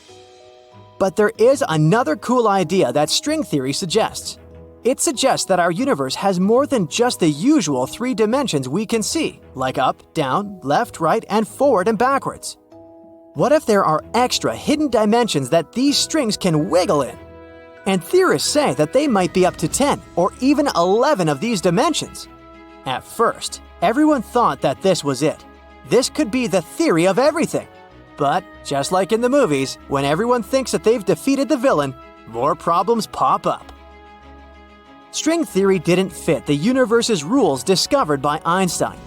But there is another cool idea that string theory suggests. It suggests that our universe has more than just the usual 3 dimensions we can see, like up, down, left, right, and forward and backwards. What if there are extra hidden dimensions that these strings can wiggle in? And theorists say that they might be up to 10 or even 11 of these dimensions. At first, everyone thought that this was it. This could be the theory of everything. But, just like in the movies, when everyone thinks that they've defeated the villain, more problems pop up. String theory didn't fit the universe's rules discovered by Einstein.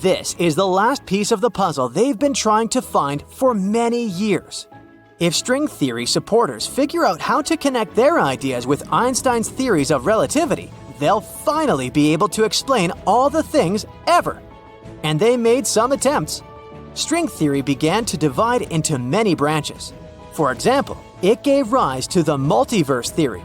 This is the last piece of the puzzle they've been trying to find for many years. If string theory supporters figure out how to connect their ideas with Einstein's theories of relativity, they'll finally be able to explain all the things ever. And they made some attempts. String theory began to divide into many branches. For example, it gave rise to the multiverse theory.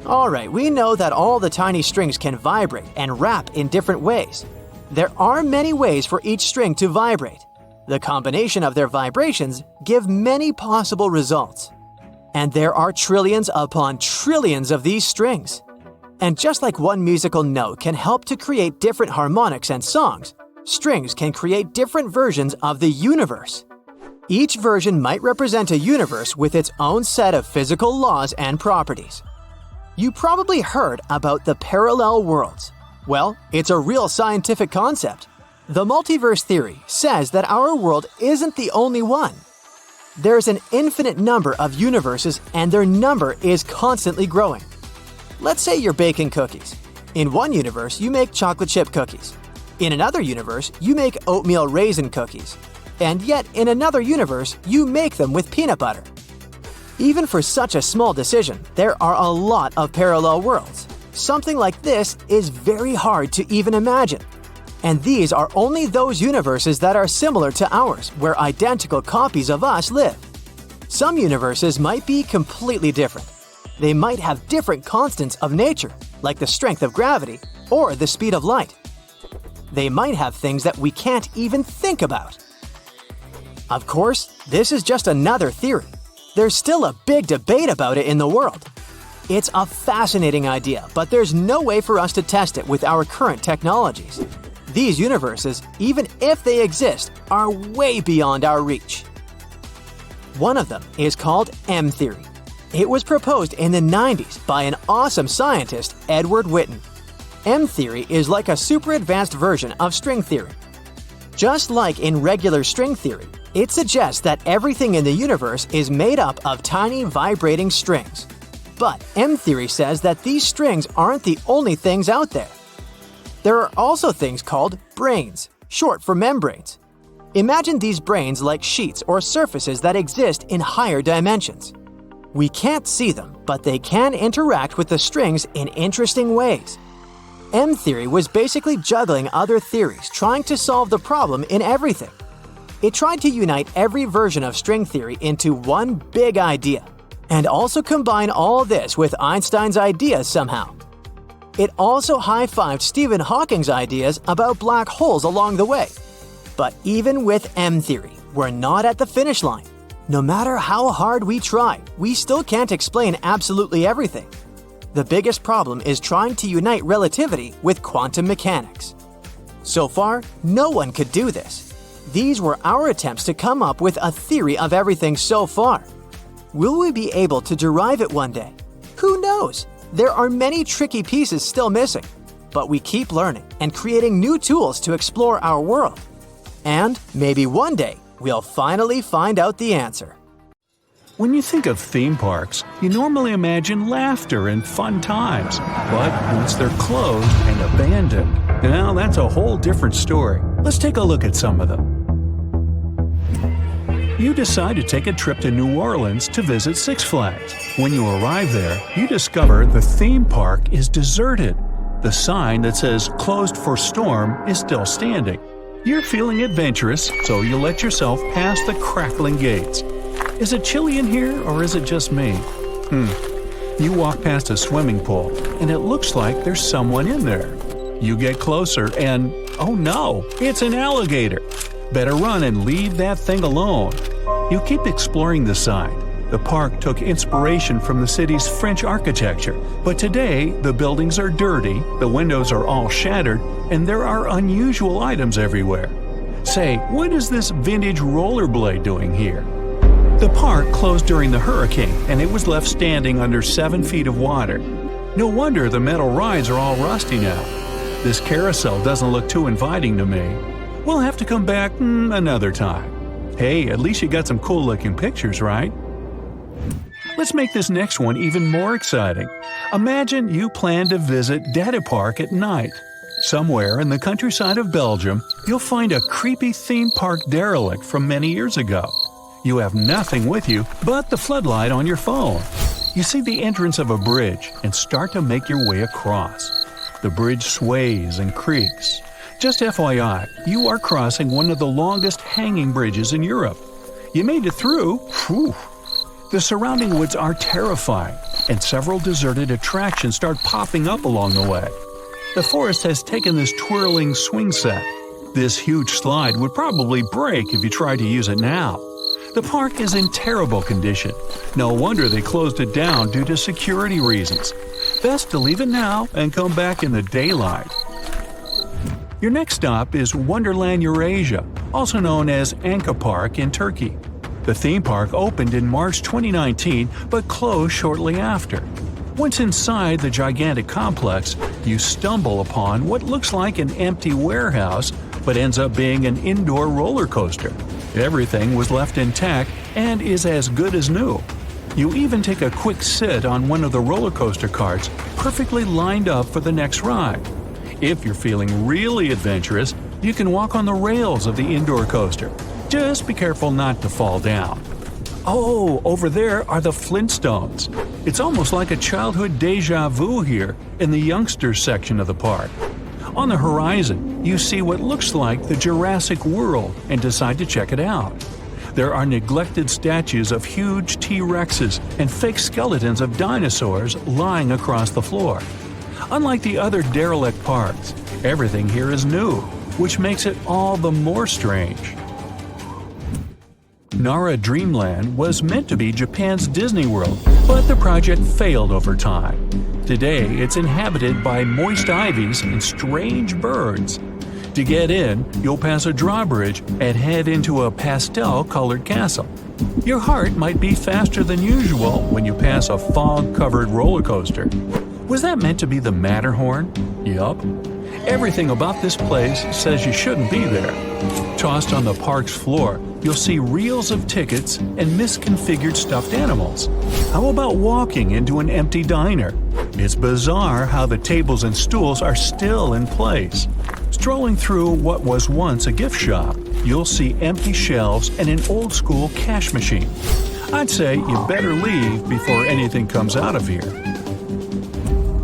Alright, we know that all the tiny strings can vibrate and wrap in different ways. There are many ways for each string to vibrate. The combination of their vibrations give many possible results. And there are trillions upon trillions of these strings. And just like one musical note can help to create different harmonics and songs, strings can create different versions of the universe. Each version might represent a universe with its own set of physical laws and properties. You probably heard about the parallel worlds. Well, it's a real scientific concept. The multiverse theory says that our world isn't the only one. There's an infinite number of universes and their number is constantly growing. Let's say you're baking cookies. In one universe, you make chocolate chip cookies. In another universe, you make oatmeal raisin cookies. And yet, in another universe, you make them with peanut butter. Even for such a small decision, there are a lot of parallel worlds. Something like this is very hard to even imagine. And these are only those universes that are similar to ours, where identical copies of us live. Some universes might be completely different. They might have different constants of nature, like the strength of gravity or the speed of light. They might have things that we can't even think about. Of course, this is just another theory. There's still a big debate about it in the world. It's a fascinating idea, but there's no way for us to test it with our current technologies. These universes, even if they exist, are way beyond our reach. One of them is called M-theory. It was proposed in the 90s by an awesome scientist, Edward Witten. M-theory is like a super advanced version of string theory. Just like in regular string theory, it suggests that everything in the universe is made up of tiny vibrating strings. But M-theory says that these strings aren't the only things out there. There are also things called branes, short for membranes. Imagine these branes like sheets or surfaces that exist in higher dimensions. We can't see them, but they can interact with the strings in interesting ways. M theory was basically juggling other theories, trying to solve the problem in everything. It tried to unite every version of string theory into one big idea, and also combine all this with Einstein's ideas somehow. It also high-fived Stephen Hawking's ideas about black holes along the way. But even with M theory, we're not at the finish line. No matter how hard we try, we still can't explain absolutely everything. The biggest problem is trying to unite relativity with quantum mechanics. So far, no one could do this. These were our attempts to come up with a theory of everything so far. Will we be able to derive it one day? Who knows? There are many tricky pieces still missing, but we keep learning and creating new tools to explore our world. And maybe one day, we'll finally find out the answer. When you think of theme parks, you normally imagine laughter and fun times. But once they're closed and abandoned, now that's a whole different story. Let's take a look at some of them. You decide to take a trip to New Orleans to visit Six Flags. When you arrive there, you discover the theme park is deserted. The sign that says "Closed for Storm" is still standing. You're feeling adventurous, so you let yourself pass the crackling gates. Is it chilly in here, or is it just me? You walk past a swimming pool, and it looks like there's someone in there. You get closer and, oh no, it's an alligator. Better run and leave that thing alone. You keep exploring the site. The park took inspiration from the city's French architecture, but today the buildings are dirty, the windows are all shattered, and there are unusual items everywhere. Say, what is this vintage rollerblade doing here? The park closed during the hurricane, and it was left standing under 7 feet of water. No wonder the metal rides are all rusty now. This carousel doesn't look too inviting to me. We'll have to come back another time. Hey, at least you got some cool-looking pictures, right? Let's make this next one even more exciting. Imagine you plan to visit Data Park at night. Somewhere in the countryside of Belgium, you'll find a creepy theme park derelict from many years ago. You have nothing with you but the floodlight on your phone. You see the entrance of a bridge and start to make your way across. The bridge sways and creaks. Just FYI, you are crossing one of the longest hanging bridges in Europe. You made it through. Whew. The surrounding woods are terrifying, and several deserted attractions start popping up along the way. The forest has taken this twirling swing set. This huge slide would probably break if you tried to use it now. The park is in terrible condition. No wonder they closed it down due to security reasons. Best to leave it now and come back in the daylight. Your next stop is Wonderland Eurasia, also known as Anka Park in Turkey. The theme park opened in March 2019 but closed shortly after. Once inside the gigantic complex, you stumble upon what looks like an empty warehouse but ends up being an indoor roller coaster. Everything was left intact and is as good as new. You even take a quick sit on one of the roller coaster carts, perfectly lined up for the next ride. If you're feeling really adventurous, you can walk on the rails of the indoor coaster. Just be careful not to fall down. Oh, over there are the Flintstones. It's almost like a childhood deja vu here in the youngsters section of the park. On the horizon, you see what looks like the Jurassic World and decide to check it out. There are neglected statues of huge T-Rexes and fake skeletons of dinosaurs lying across the floor. Unlike the other derelict parks, everything here is new, which makes it all the more strange. Nara Dreamland was meant to be Japan's Disney World, but the project failed over time. Today, it's inhabited by moist ivies and strange birds. To get in, you'll pass a drawbridge and head into a pastel-colored castle. Your heart might beat faster than usual when you pass a fog-covered roller coaster. Was that meant to be the Matterhorn? Yup. Everything about this place says you shouldn't be there. Tossed on the park's floor, you'll see reels of tickets and misconfigured stuffed animals. How about walking into an empty diner? It's bizarre how the tables and stools are still in place. Strolling through what was once a gift shop, you'll see empty shelves and an old-school cash machine. I'd say you better leave before anything comes out of here.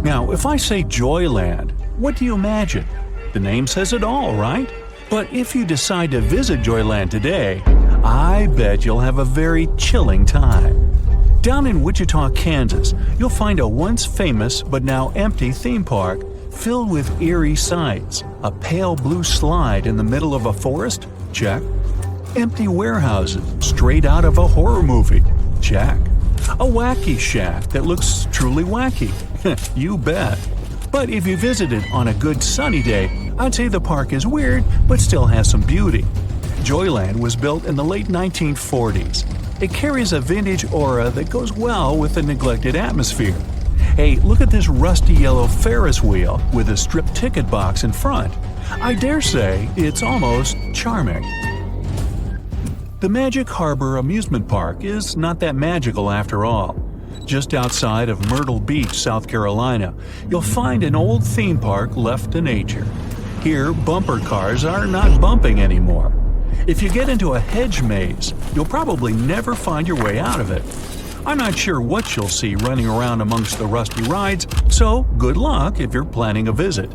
Now, if I say Joyland, What do you imagine? The name says it all, right? But if you decide to visit Joyland today, I bet you'll have a very chilling time. Down in Wichita, Kansas, you'll find a once famous but now empty theme park filled with eerie sights. A pale blue slide in the middle of a forest? Check. Empty warehouses straight out of a horror movie? Check. A wacky shack that looks truly wacky? You bet. But if you visit it on a good sunny day, I'd say the park is weird but still has some beauty. Joyland was built in the late 1940s. It carries a vintage aura that goes well with the neglected atmosphere. Hey, look at this rusty yellow Ferris wheel with a stripped ticket box in front. I dare say it's almost charming. The Magic Harbor Amusement Park is not that magical after all. Just outside of Myrtle Beach, South Carolina, you'll find an old theme park left to nature. Here, bumper cars are not bumping anymore. If you get into a hedge maze, you'll probably never find your way out of it. I'm not sure what you'll see running around amongst the rusty rides, so good luck if you're planning a visit.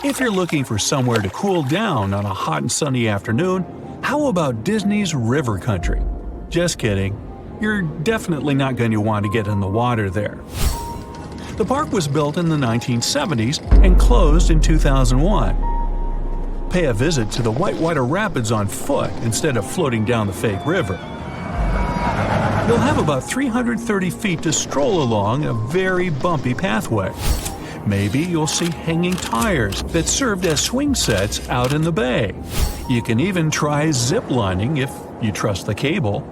If you're looking for somewhere to cool down on a hot and sunny afternoon, how about Disney's River Country? Just kidding. You're definitely not going to want to get in the water there. The park was built in the 1970s and closed in 2001. Pay a visit to the Whitewater Rapids on foot instead of floating down the fake river. You'll have about 330 feet to stroll along a very bumpy pathway. Maybe you'll see hanging tires that served as swing sets out in the bay. You can even try zip lining if you trust the cable.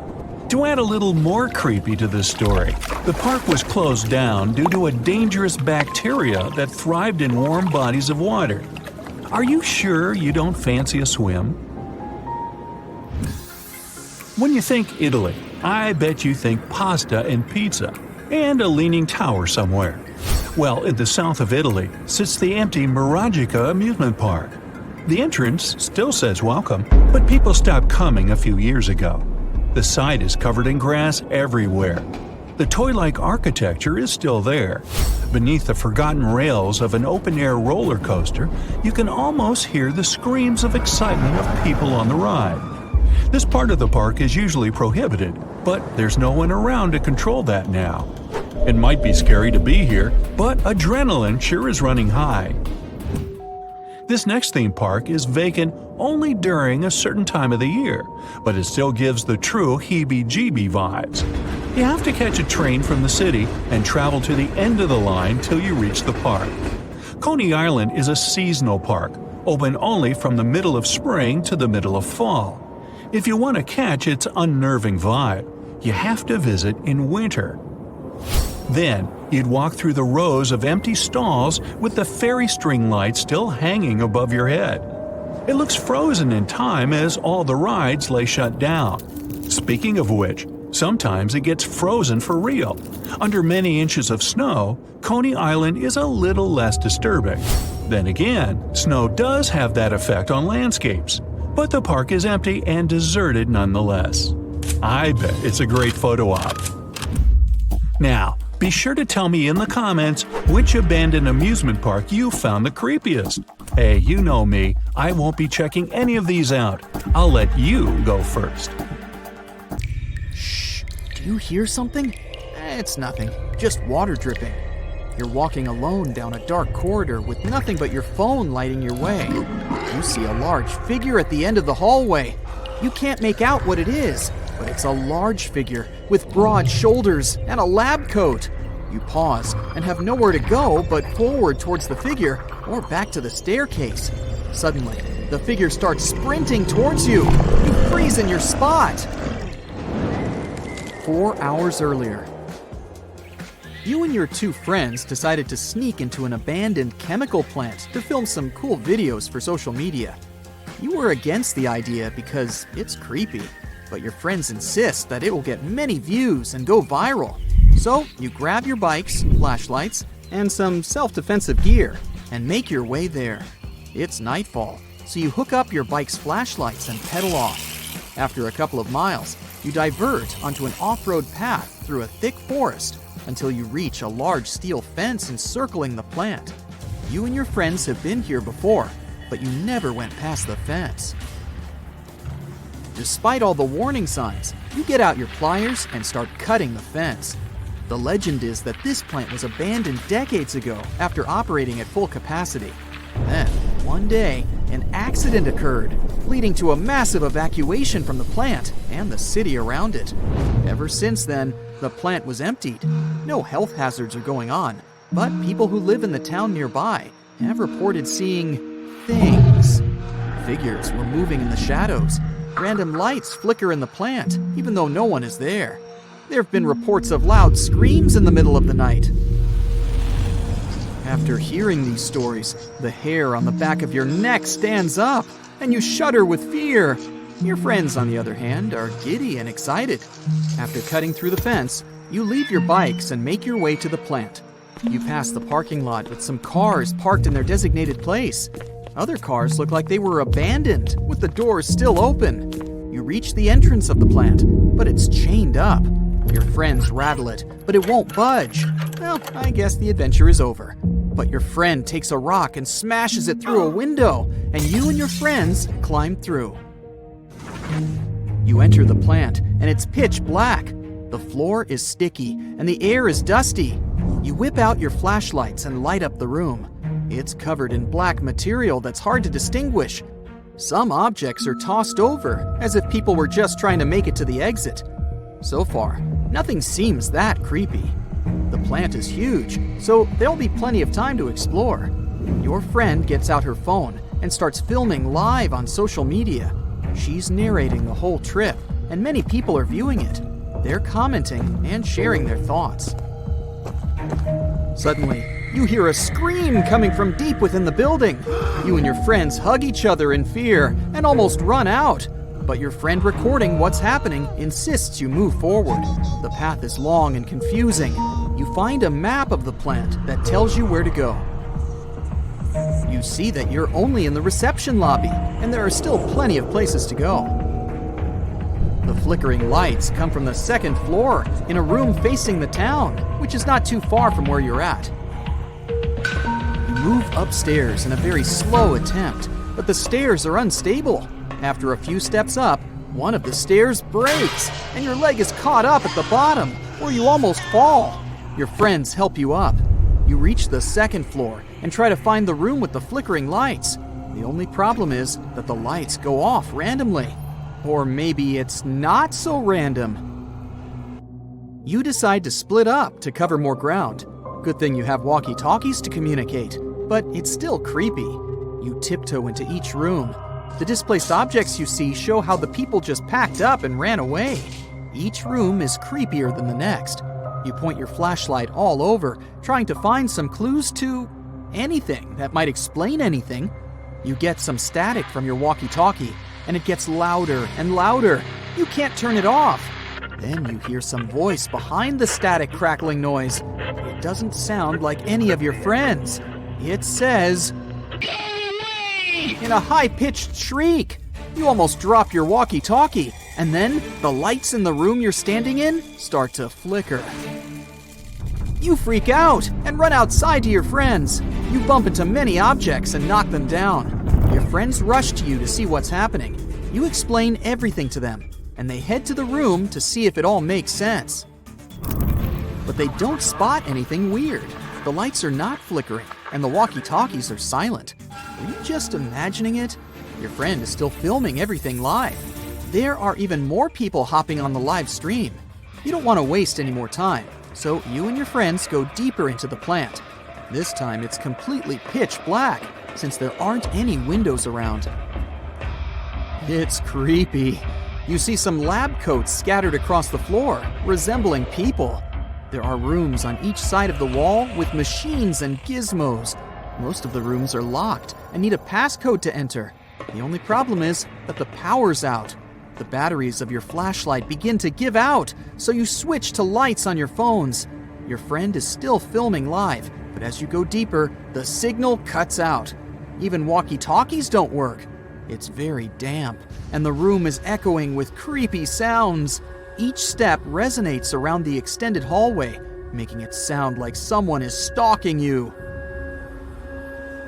To add a little more creepy to this story, the park was closed down due to a dangerous bacteria that thrived in warm bodies of water. Are you sure you don't fancy a swim? When you think Italy, I bet you think pasta and pizza, and a leaning tower somewhere. Well, in the south of Italy sits the empty Miragica amusement park. The entrance still says welcome, but people stopped coming a few years ago. The site is covered in grass everywhere. The toy-like architecture is still there. Beneath the forgotten rails of an open-air roller coaster, you can almost hear the screams of excitement of people on the ride. This part of the park is usually prohibited, but there's no one around to control that now. It might be scary to be here, but adrenaline sure is running high. This next theme park is vacant only during a certain time of the year, but it still gives the true heebie-jeebie vibes. You have to catch a train from the city and travel to the end of the line till you reach the park. Coney Island is a seasonal park, open only from the middle of spring to the middle of fall. If you want to catch its unnerving vibe, you have to visit in winter. Then, you'd walk through the rows of empty stalls with the fairy string lights still hanging above your head. It looks frozen in time as all the rides lay shut down. Speaking of which, sometimes it gets frozen for real. Under many inches of snow, Coney Island is a little less disturbing. Then again, snow does have that effect on landscapes, but the park is empty and deserted nonetheless. I bet it's a great photo op. Now, be sure to tell me in the comments which abandoned amusement park you found the creepiest. Hey, you know me, I won't be checking any of these out. I'll let you go first. Shh, do you hear something? It's nothing, just water dripping. You're walking alone down a dark corridor with nothing but your phone lighting your way. You see a large figure at the end of the hallway. You can't make out what it is, but it's a large figure with broad shoulders and a lab coat. You pause and have nowhere to go but forward towards the figure or back to the staircase. Suddenly, the figure starts sprinting towards you. You freeze in your spot. 4 hours earlier. You and your two friends decided to sneak into an abandoned chemical plant to film some cool videos for social media. You were against the idea because it's creepy, but your friends insist that it will get many views and go viral. So you grab your bikes, flashlights, and some self-defensive gear and make your way there. It's nightfall, so you hook up your bike's flashlights and pedal off. After a couple of miles, you divert onto an off-road path through a thick forest. until you reach a large steel fence encircling the plant. You and your friends have been here before, but you never went past the fence. Despite all the warning signs, you get out your pliers and start cutting the fence. The legend is that this plant was abandoned decades ago after operating at full capacity. Then, one day, an accident occurred, leading to a massive evacuation from the plant and the city around it. Ever since then, the plant was emptied. No health hazards are going on, but people who live in the town nearby have reported seeing things. Figures were moving in the shadows. Random lights flicker in the plant, even though no one is there. There have been reports of loud screams in the middle of the night. After hearing these stories, the hair on the back of your neck stands up, and you shudder with fear. Your friends, on the other hand, are giddy and excited. After cutting through the fence, you leave your bikes and make your way to the plant. You pass the parking lot with some cars parked in their designated place. Other cars look like they were abandoned, with the doors still open. You reach the entrance of the plant, but it's chained up. Your friends rattle it, but it won't budge. Well, I guess the adventure is over. But your friend takes a rock and smashes it through a window, and you and your friends climb through. You enter the plant, and it's pitch black. The floor is sticky, and the air is dusty. You whip out your flashlights and light up the room. It's covered in black material that's hard to distinguish. Some objects are tossed over, as if people were just trying to make it to the exit. So far, nothing seems that creepy. The plant is huge, so there'll be plenty of time to explore. Your friend gets out her phone and starts filming live on social media. She's narrating the whole trip, and many people are viewing it. They're commenting and sharing their thoughts. Suddenly, you hear a scream coming from deep within the building. You and your friends hug each other in fear and almost run out. But your friend recording what's happening insists you move forward. The path is long and confusing. You find a map of the plant that tells you where to go. You see that you're only in the reception lobby, and there are still plenty of places to go. The flickering lights come from the second floor in a room facing the town, which is not too far from where you're at. You move upstairs in a very slow attempt, but the stairs are unstable. After a few steps up, one of the stairs breaks, and your leg is caught up at the bottom, where you almost fall. Your friends help you up. You reach the second floor and try to find the room with the flickering lights. The only problem is that the lights go off randomly. Or maybe it's not so random. You decide to split up to cover more ground. Good thing you have walkie-talkies to communicate, but it's still creepy. You tiptoe into each room. The displaced objects you see show how the people just packed up and ran away. Each room is creepier than the next. You point your flashlight all over, trying to find some clues to anything that might explain anything. You get some static from your walkie-talkie, and it gets louder and louder. You can't turn it off. Then you hear some voice behind the static crackling noise. It doesn't sound like any of your friends. It says, "Go away!" in a high-pitched shriek. You almost drop your walkie-talkie, and then the lights in the room you're standing in start to flicker. You freak out and run outside to your friends. You bump into many objects and knock them down. Your friends rush to you to see what's happening. You explain everything to them, and they head to the room to see if it all makes sense. But they don't spot anything weird. The lights are not flickering, and the walkie-talkies are silent. Are you just imagining it? Your friend is still filming everything live. There are even more people hopping on the live stream. You don't want to waste any more time, so you and your friends go deeper into the plant. This time it's completely pitch black, since there aren't any windows around. It's creepy. You see some lab coats scattered across the floor, resembling people. There are rooms on each side of the wall with machines and gizmos. Most of the rooms are locked and need a passcode to enter. The only problem is that the power's out. The batteries of your flashlight begin to give out, so you switch to lights on your phones. Your friend is still filming live, but as you go deeper, the signal cuts out. Even walkie-talkies don't work. It's very damp, and the room is echoing with creepy sounds. Each step resonates around the extended hallway, making it sound like someone is stalking you.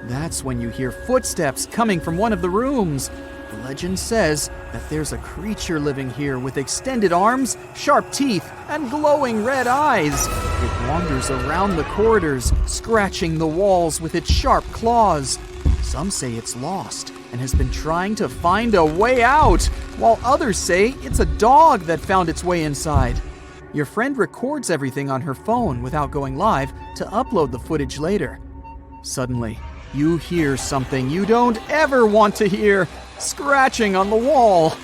That's when you hear footsteps coming from one of the rooms. The legend says that there's a creature living here with extended arms, sharp teeth, and glowing red eyes. It wanders around the corridors, scratching the walls with its sharp claws. Some say it's lost and has been trying to find a way out, while others say it's a dog that found its way inside. Your friend records everything on her phone without going live to upload the footage later. Suddenly, you hear something you don't ever want to hear, scratching on the wall.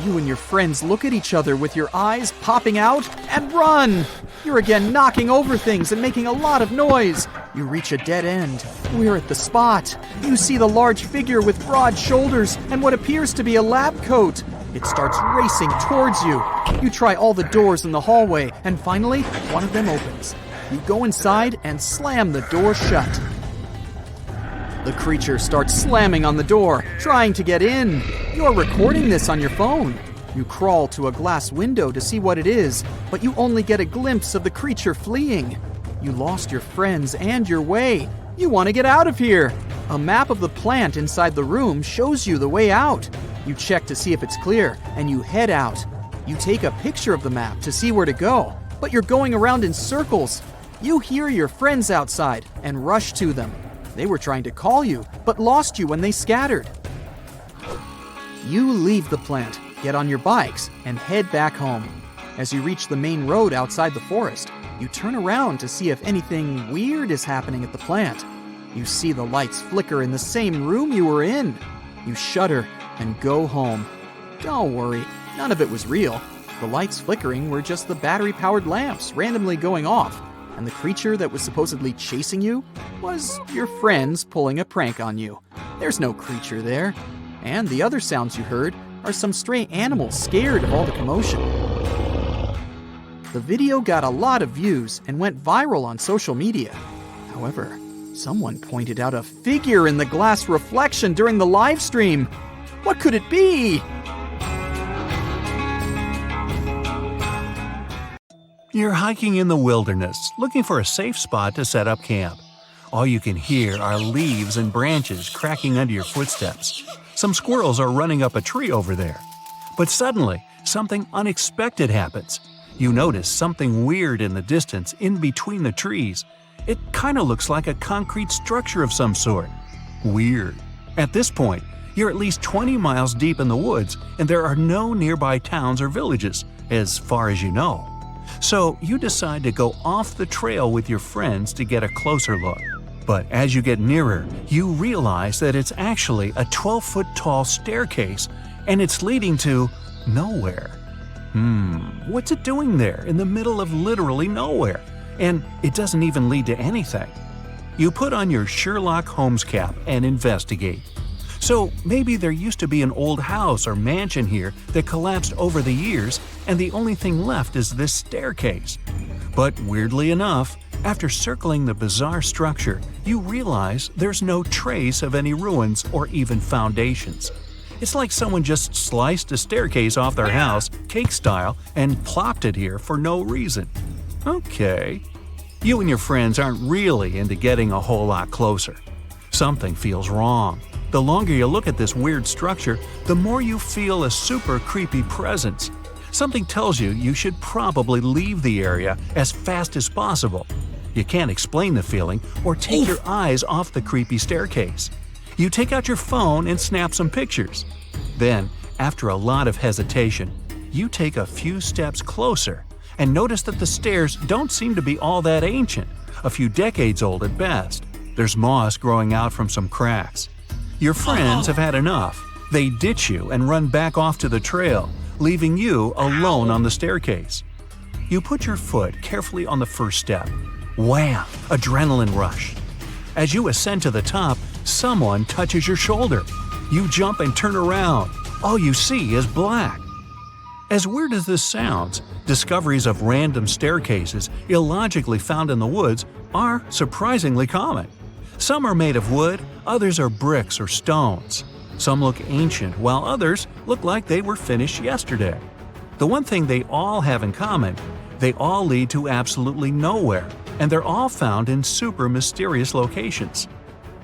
You and your friends look at each other with your eyes popping out and run. You're again knocking over things and making a lot of noise. You reach a dead end. We're at the spot. You see the large figure with broad shoulders and what appears to be a lab coat. It starts racing towards you. You try all the doors in the hallway, and finally, one of them opens. You go inside and slam the door shut. The creature starts slamming on the door, trying to get in. You're recording this on your phone. You crawl to a glass window to see what it is, but you only get a glimpse of the creature fleeing. You lost your friends and your way. You want to get out of here. A map of the plant inside the room shows you the way out. You check to see if it's clear, and you head out. You take a picture of the map to see where to go, but you're going around in circles. You hear your friends outside and rush to them. They were trying to call you, but lost you when they scattered. You leave the plant, get on your bikes, and head back home. As you reach the main road outside the forest, you turn around to see if anything weird is happening at the plant. You see the lights flicker in the same room you were in. You shudder and go home. Don't worry, none of it was real. The lights flickering were just the battery-powered lamps randomly going off, and the creature that was supposedly chasing you was your friends pulling a prank on you. There's no creature there, and the other sounds you heard are some stray animals scared of all the commotion. The video got a lot of views and went viral on social media. However, someone pointed out a figure in the glass reflection during the live stream. What could it be? You're hiking in the wilderness, looking for a safe spot to set up camp. All you can hear are leaves and branches cracking under your footsteps. Some squirrels are running up a tree over there. But suddenly, something unexpected happens. You notice something weird in the distance in between the trees. It kind of looks like a concrete structure of some sort. Weird. At this point, you're at least 20 miles deep in the woods, and there are no nearby towns or villages, as far as you know. So you decide to go off the trail with your friends to get a closer look. But as you get nearer, you realize that it's actually a 12-foot-tall staircase, and it's leading to nowhere. What's it doing there in the middle of literally nowhere? And it doesn't even lead to anything. You put on your Sherlock Holmes cap and investigate. So maybe there used to be an old house or mansion here that collapsed over the years, and the only thing left is this staircase. But weirdly enough, after circling the bizarre structure, you realize there's no trace of any ruins or even foundations. It's like someone just sliced a staircase off their house, cake style, and plopped it here for no reason. Okay. You and your friends aren't really into getting a whole lot closer. Something feels wrong. The longer you look at this weird structure, the more you feel a super creepy presence. Something tells you you should probably leave the area as fast as possible. You can't explain the feeling or take your eyes off the creepy staircase. You take out your phone and snap some pictures. Then, after a lot of hesitation, you take a few steps closer and notice that the stairs don't seem to be all that ancient, a few decades old at best. There's moss growing out from some cracks. Your friends have had enough. They ditch you and run back off to the trail, leaving you alone on the staircase. You put your foot carefully on the first step. Wham! Adrenaline rush. As you ascend to the top, someone touches your shoulder. You jump and turn around. All you see is black. As weird as this sounds, discoveries of random staircases illogically found in the woods are surprisingly common. Some are made of wood, others are bricks or stones. Some look ancient, while others look like they were finished yesterday. The one thing they all have in common, They all lead to absolutely nowhere, and they're all found in super mysterious locations.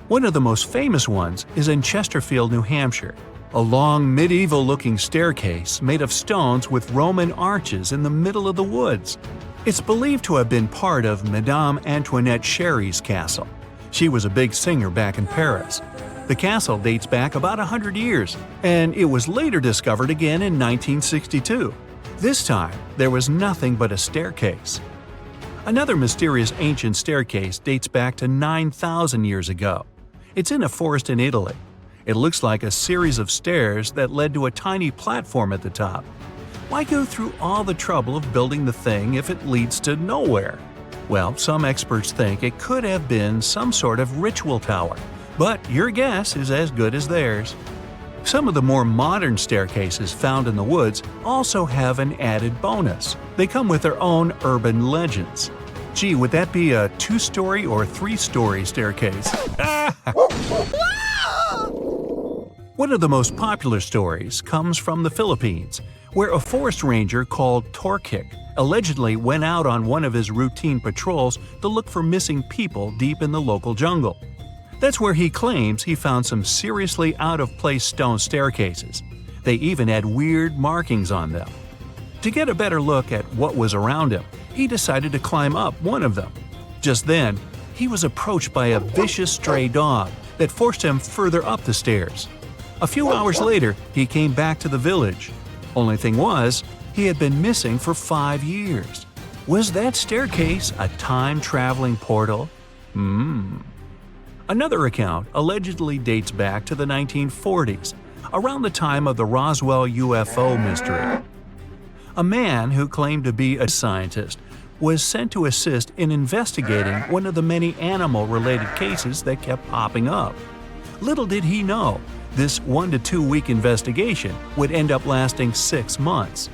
One of the most famous ones is in Chesterfield, New Hampshire. A long, medieval-looking staircase made of stones with Roman arches in the middle of the woods. It's believed to have been part of Madame Antoinette Sherry's castle. She was a big singer back in Paris. The castle dates back about 100 years, and it was later discovered again in 1962. This time, there was nothing but a staircase. Another mysterious ancient staircase dates back to 9,000 years ago. It's in a forest in Italy. It looks like a series of stairs that led to a tiny platform at the top. Why go through all the trouble of building the thing if it leads to nowhere? Well, some experts think it could have been some sort of ritual tower, but your guess is as good as theirs. Some of the more modern staircases found in the woods also have an added bonus. They come with their own urban legends. Gee, would that be a 2-story or 3-story staircase? One of the most popular stories comes from the Philippines, where a forest ranger called Torkik allegedly went out on one of his routine patrols to look for missing people deep in the local jungle. That's where he claims he found some seriously out-of-place stone staircases. They even had weird markings on them. To get a better look at what was around him, he decided to climb up one of them. Just then, he was approached by a vicious stray dog that forced him further up the stairs. A few hours later, he came back to the village. Only thing was, he had been missing for 5 years. Was that staircase a time-traveling portal? Another account allegedly dates back to the 1940s, around the time of the Roswell UFO mystery. A man who claimed to be a scientist was sent to assist in investigating one of the many animal-related cases that kept popping up. Little did he know, this 1 to 2 week investigation would end up lasting 6 months.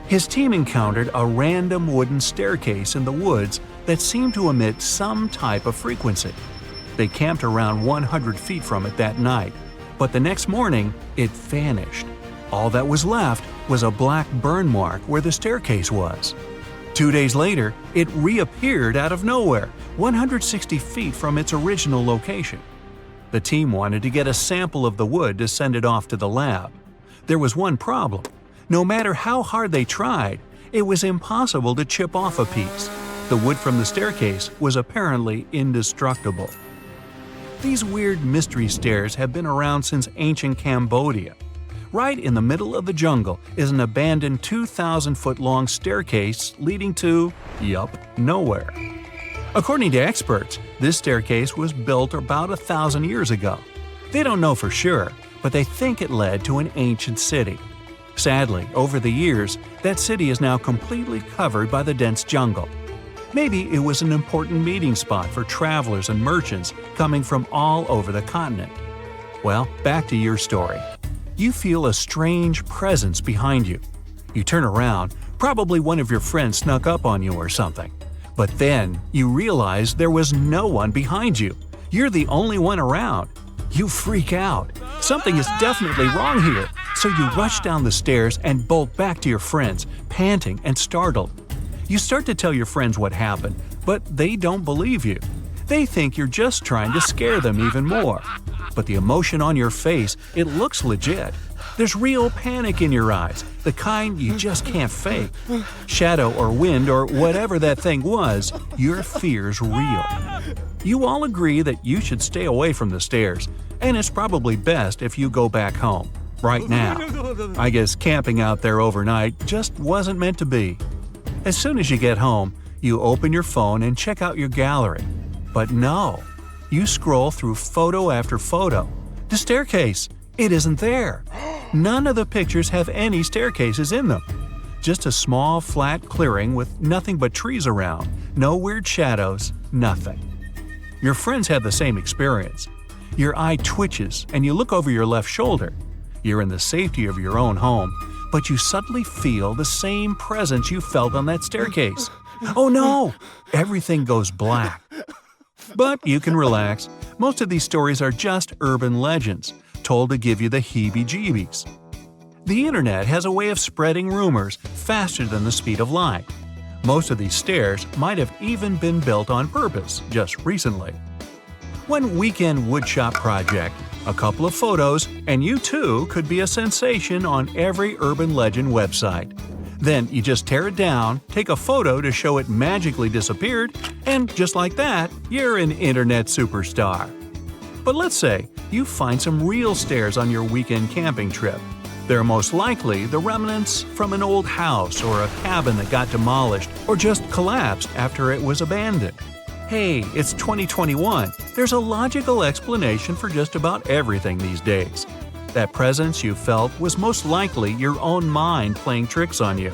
His team encountered a random wooden staircase in the woods that seemed to emit some type of frequency. They camped around 100 feet from it that night, but the next morning, it vanished. All that was left was a black burn mark where the staircase was. 2 days later, it reappeared out of nowhere, 160 feet from its original location. The team wanted to get a sample of the wood to send it off to the lab. There was one problem. No matter how hard they tried, it was impossible to chip off a piece. The wood from the staircase was apparently indestructible. These weird mystery stairs have been around since ancient Cambodia. Right in the middle of the jungle is an abandoned 2,000-foot-long staircase leading to, nowhere. According to experts, this staircase was built about 1,000 years ago. They don't know for sure, but they think it led to an ancient city. Sadly, over the years, that city is now completely covered by the dense jungle. Maybe it was an important meeting spot for travelers and merchants coming from all over the continent. Well, back to your story. You feel a strange presence behind you. You turn around, probably one of your friends snuck up on you or something. But then, you realize there was no one behind you. You're the only one around. You freak out. Something is definitely wrong here. So you rush down the stairs and bolt back to your friends, panting and startled. You start to tell your friends what happened, but they don't believe you. They think you're just trying to scare them even more. But the emotion on your face, it looks legit. There's real panic in your eyes, the kind you just can't fake. Shadow or wind or whatever that thing was, your fear's real. You all agree that you should stay away from the stairs, and it's probably best if you go back home, right now. I guess camping out there overnight just wasn't meant to be. As soon as you get home, you open your phone and check out your gallery. But no, you scroll through photo after photo. The staircase, it isn't there. None of the pictures have any staircases in them. Just a small, flat clearing with nothing but trees around, no weird shadows, nothing. Your friends have the same experience. Your eye twitches and you look over your left shoulder. You're in the safety of your own home, but you suddenly feel the same presence you felt on that staircase. Oh no! Everything goes black. But you can relax. Most of these stories are just urban legends, told to give you the heebie-jeebies. The internet has a way of spreading rumors faster than the speed of light. Most of these stairs might have even been built on purpose just recently. One weekend woodshop project, a couple of photos, and you too could be a sensation on every urban legend website. Then you just tear it down, take a photo to show it magically disappeared, and just like that, you're an internet superstar. But let's say you find some real stairs on your weekend camping trip. They're most likely the remnants from an old house or a cabin that got demolished or just collapsed after it was abandoned. Hey, it's 2021. There's a logical explanation for just about everything these days. That presence you felt was most likely your own mind playing tricks on you.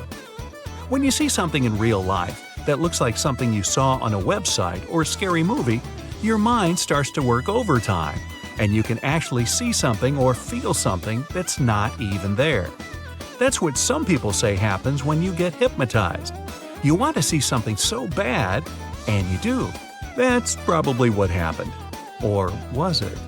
When you see something in real life that looks like something you saw on a website or a scary movie, your mind starts to work overtime, and you can actually see something or feel something that's not even there. That's what some people say happens when you get hypnotized. You want to see something so bad, and you do. That's probably what happened. Or was it?